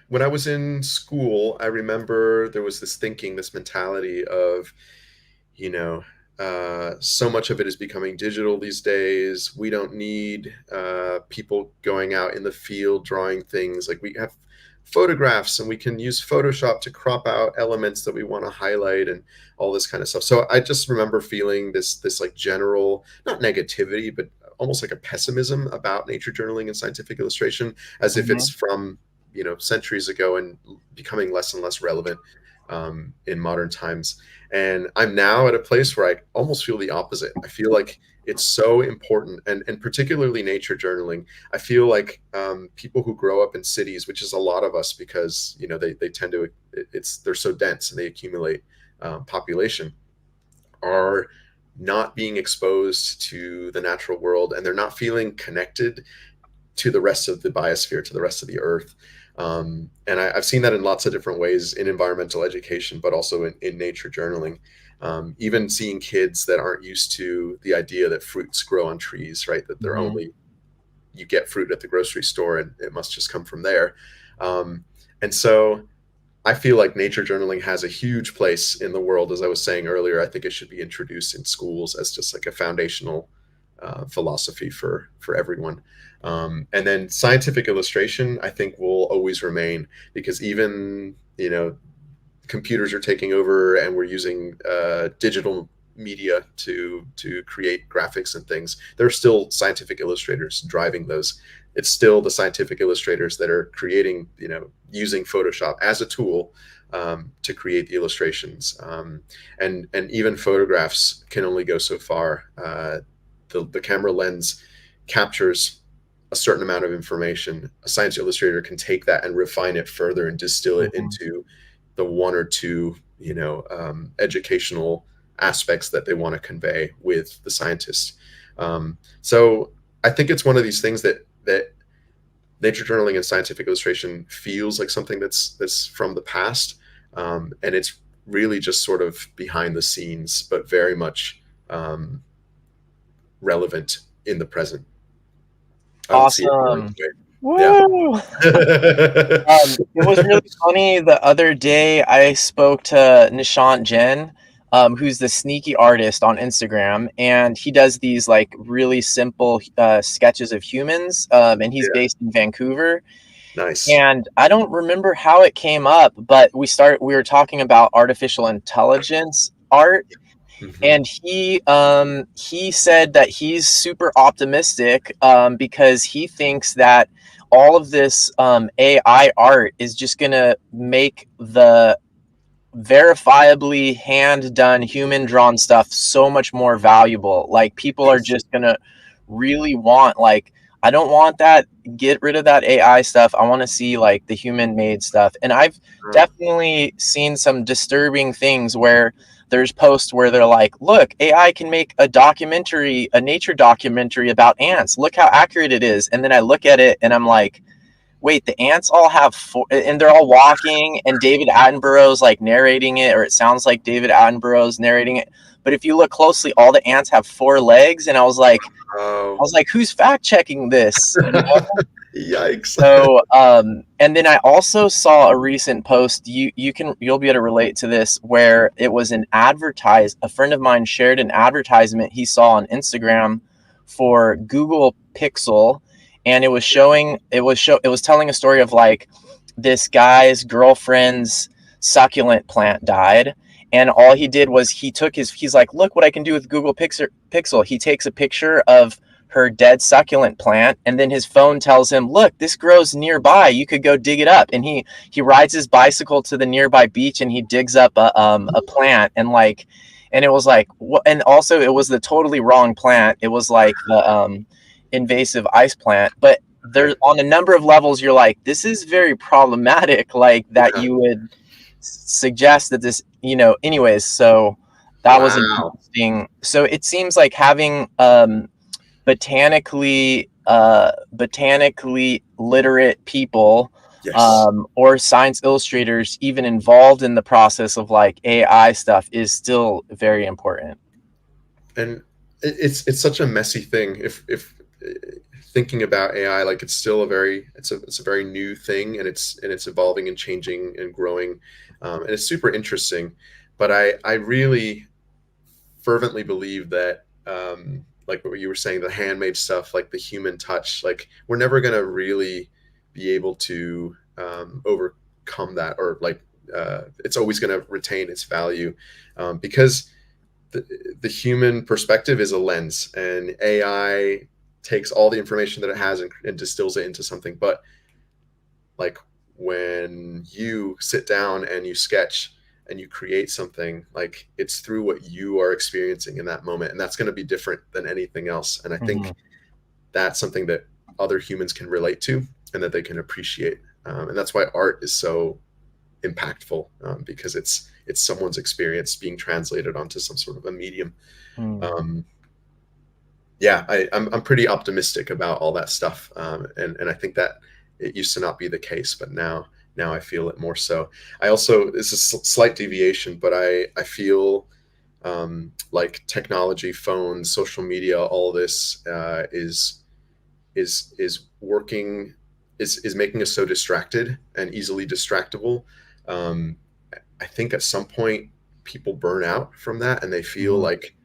Speaker 1: when I was in school, I remember there was this thinking, this mentality of, you know, so much of it is becoming digital these days. We don't need people going out in the field drawing things. Like, we have photographs, and we can use Photoshop to crop out elements that we want to highlight and all this kind of stuff. So I just remember feeling this like general, not negativity, but almost like a pessimism about nature journaling and scientific illustration, as if it's
Speaker 2: Mhm.
Speaker 1: from centuries ago and becoming less and less relevant in modern times. And I'm now at a place where I almost feel the opposite. I feel like it's so important, and particularly nature journaling. I feel like people who grow up in cities, which is a lot of us, because they tend to, they're so dense and they accumulate population, are not being exposed to the natural world, and they're not feeling connected to the rest of the biosphere, to the rest of the earth. And I've seen that in lots of different ways in environmental education, but also in nature journaling. Even seeing kids that aren't used to the idea that fruits grow on trees, right? That they're
Speaker 2: Mhm.
Speaker 1: only, you get fruit at the grocery store and it must just come from there. And so I feel like nature journaling has a huge place in the world. As I was saying earlier, I think it should be introduced in schools as just like a foundational philosophy for everyone. And then scientific illustration, I think, will always remain, because even computers are taking over, and we're using digital media to create graphics and things. There are still scientific illustrators driving those. It's still the scientific illustrators that are creating, using Photoshop as a tool to create the illustrations. And even photographs can only go so far. The camera lens captures a certain amount of information, a science illustrator can take that and refine it further and distill it
Speaker 2: Mhm.
Speaker 1: into the one or two, educational aspects that they want to convey with the scientist. So I think it's one of these things that nature journaling and scientific illustration feels like something that's from the past, and it's really just sort of behind the scenes, but very much um, relevant in the present. I don't see it going
Speaker 2: Awesome.
Speaker 1: away. Yeah.
Speaker 2: Woo! It was really funny. The other day, I spoke to Nishant Jain, who's the sneaky artist on Instagram, and he does these like really simple sketches of humans, and he's
Speaker 1: Yeah.
Speaker 2: based in Vancouver.
Speaker 1: Nice.
Speaker 2: And I don't remember how it came up, but we were talking about artificial intelligence art,
Speaker 1: Hmm.
Speaker 2: and he said that he's super optimistic, because he thinks that all of this AI art is just gonna make the verifiably hand done human drawn stuff so much more valuable. Like people are
Speaker 1: Interesting.
Speaker 2: just gonna really want, like, I don't want that, get rid of that AI stuff. I want to see like the human made stuff. And I've
Speaker 1: Oh,
Speaker 2: definitely seen some disturbing things where there's posts where they're like, look, AI can make a documentary, a nature documentary about ants. Look how accurate it is. And then I look at it and I'm like, wait, the ants all have four, and they're all walking, and David Attenborough's like narrating it, or it sounds like David Attenborough's narrating it. But if you look closely, all the ants have four legs, and
Speaker 1: oh.
Speaker 2: who's fact checking this? You know?
Speaker 1: Yikes.
Speaker 2: So, and then I also saw a recent post. You'll be able to relate to this, where it was an advertise. A friend of mine shared an advertisement he saw on Instagram for Google Pixel, and it was telling a story of like this guy's girlfriend's succulent plant died, and all he did was he's like, look what I can do with Google Pixel. He takes a picture of her dead succulent plant, and then his phone tells him, look, this grows nearby, you could go dig it up. And he rides his bicycle to the nearby beach, and he digs up a plant, and like, and it was like, and also it was the totally wrong plant. It was like the invasive ice plant. But there's,
Speaker 1: Okay.
Speaker 2: on a number of levels, you're like, this is very problematic, like that
Speaker 1: Yeah.
Speaker 2: you would suggest that this, anyways. So that was an
Speaker 1: Wow.
Speaker 2: interesting, so it seems like having botanically literate people,
Speaker 1: Yes.
Speaker 2: or science illustrators even involved in the process of like AI stuff is still very important.
Speaker 1: And it's such a messy thing. If thinking about AI, like it's still it's a very new thing, and it's evolving and changing and growing, and it's super interesting. But I really fervently believe that, like what you were saying, the handmade stuff, like the human touch, like we're never gonna really be able to overcome that, or like it's always gonna retain its value, because the, the human perspective is a lens, and AI takes all the information that it has and distills it into something. But like when you sit down and you sketch and you create something, like it's through what you are experiencing in that moment, and that's going to be different than anything else. And I think
Speaker 2: Mhm.
Speaker 1: that's something that other humans can relate to and that they can appreciate, and that's why art is so impactful, because it's someone's experience being translated onto some sort of a medium.
Speaker 2: Mm.
Speaker 1: um, yeah, I'm pretty optimistic about all that stuff, and I think that it used to not be the case, but now I feel it more so. I also, this is a slight deviation, but I feel like technology, phones, social media, all this is working, is making us so distracted and easily distractible. Um, I think at some point people burn out from that, and they feel
Speaker 2: Mhm.
Speaker 1: like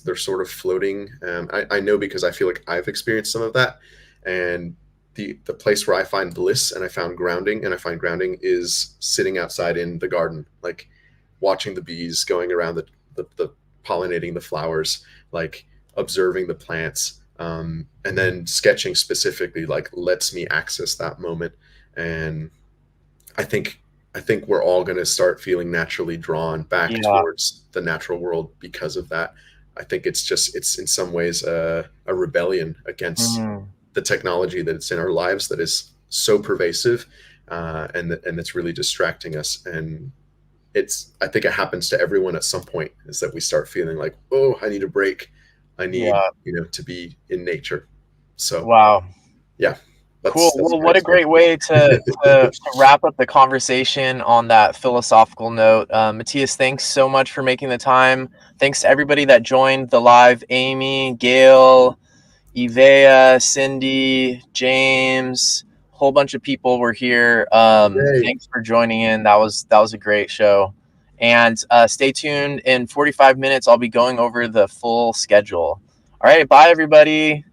Speaker 1: they're sort of floating. I know because I feel like I've experienced some of that, and the place where I find bliss and I found grounding, and I find grounding is sitting outside in the garden, like watching the bees going around the pollinating the flowers, like observing the plants, and then sketching specifically like lets me access that moment. And I think I think we're all going to start feeling naturally drawn back
Speaker 2: Yeah.
Speaker 1: towards the natural world because of that. I think it's in some ways a rebellion against
Speaker 2: Mm.
Speaker 1: the technology that's in our lives that is so pervasive, and it's really distracting us. And I think it happens to everyone at some point, is that we start feeling like, oh, I need a break. I need,
Speaker 2: Yeah.
Speaker 1: to be in nature. So
Speaker 2: Wow.
Speaker 1: yeah,
Speaker 2: Cool.
Speaker 1: that's
Speaker 2: Well,
Speaker 1: my
Speaker 2: what a great way to wrap up the conversation on that philosophical note. Matthias, thanks so much for making the time. Thanks to everybody that joined the live: Amy, Gail, Evea, Cindy, James, whole bunch of people were here.
Speaker 1: Yay.
Speaker 2: Thanks for joining in. That was a great show. And stay tuned. In 45 minutes, I'll be going over the full schedule. All right, bye everybody.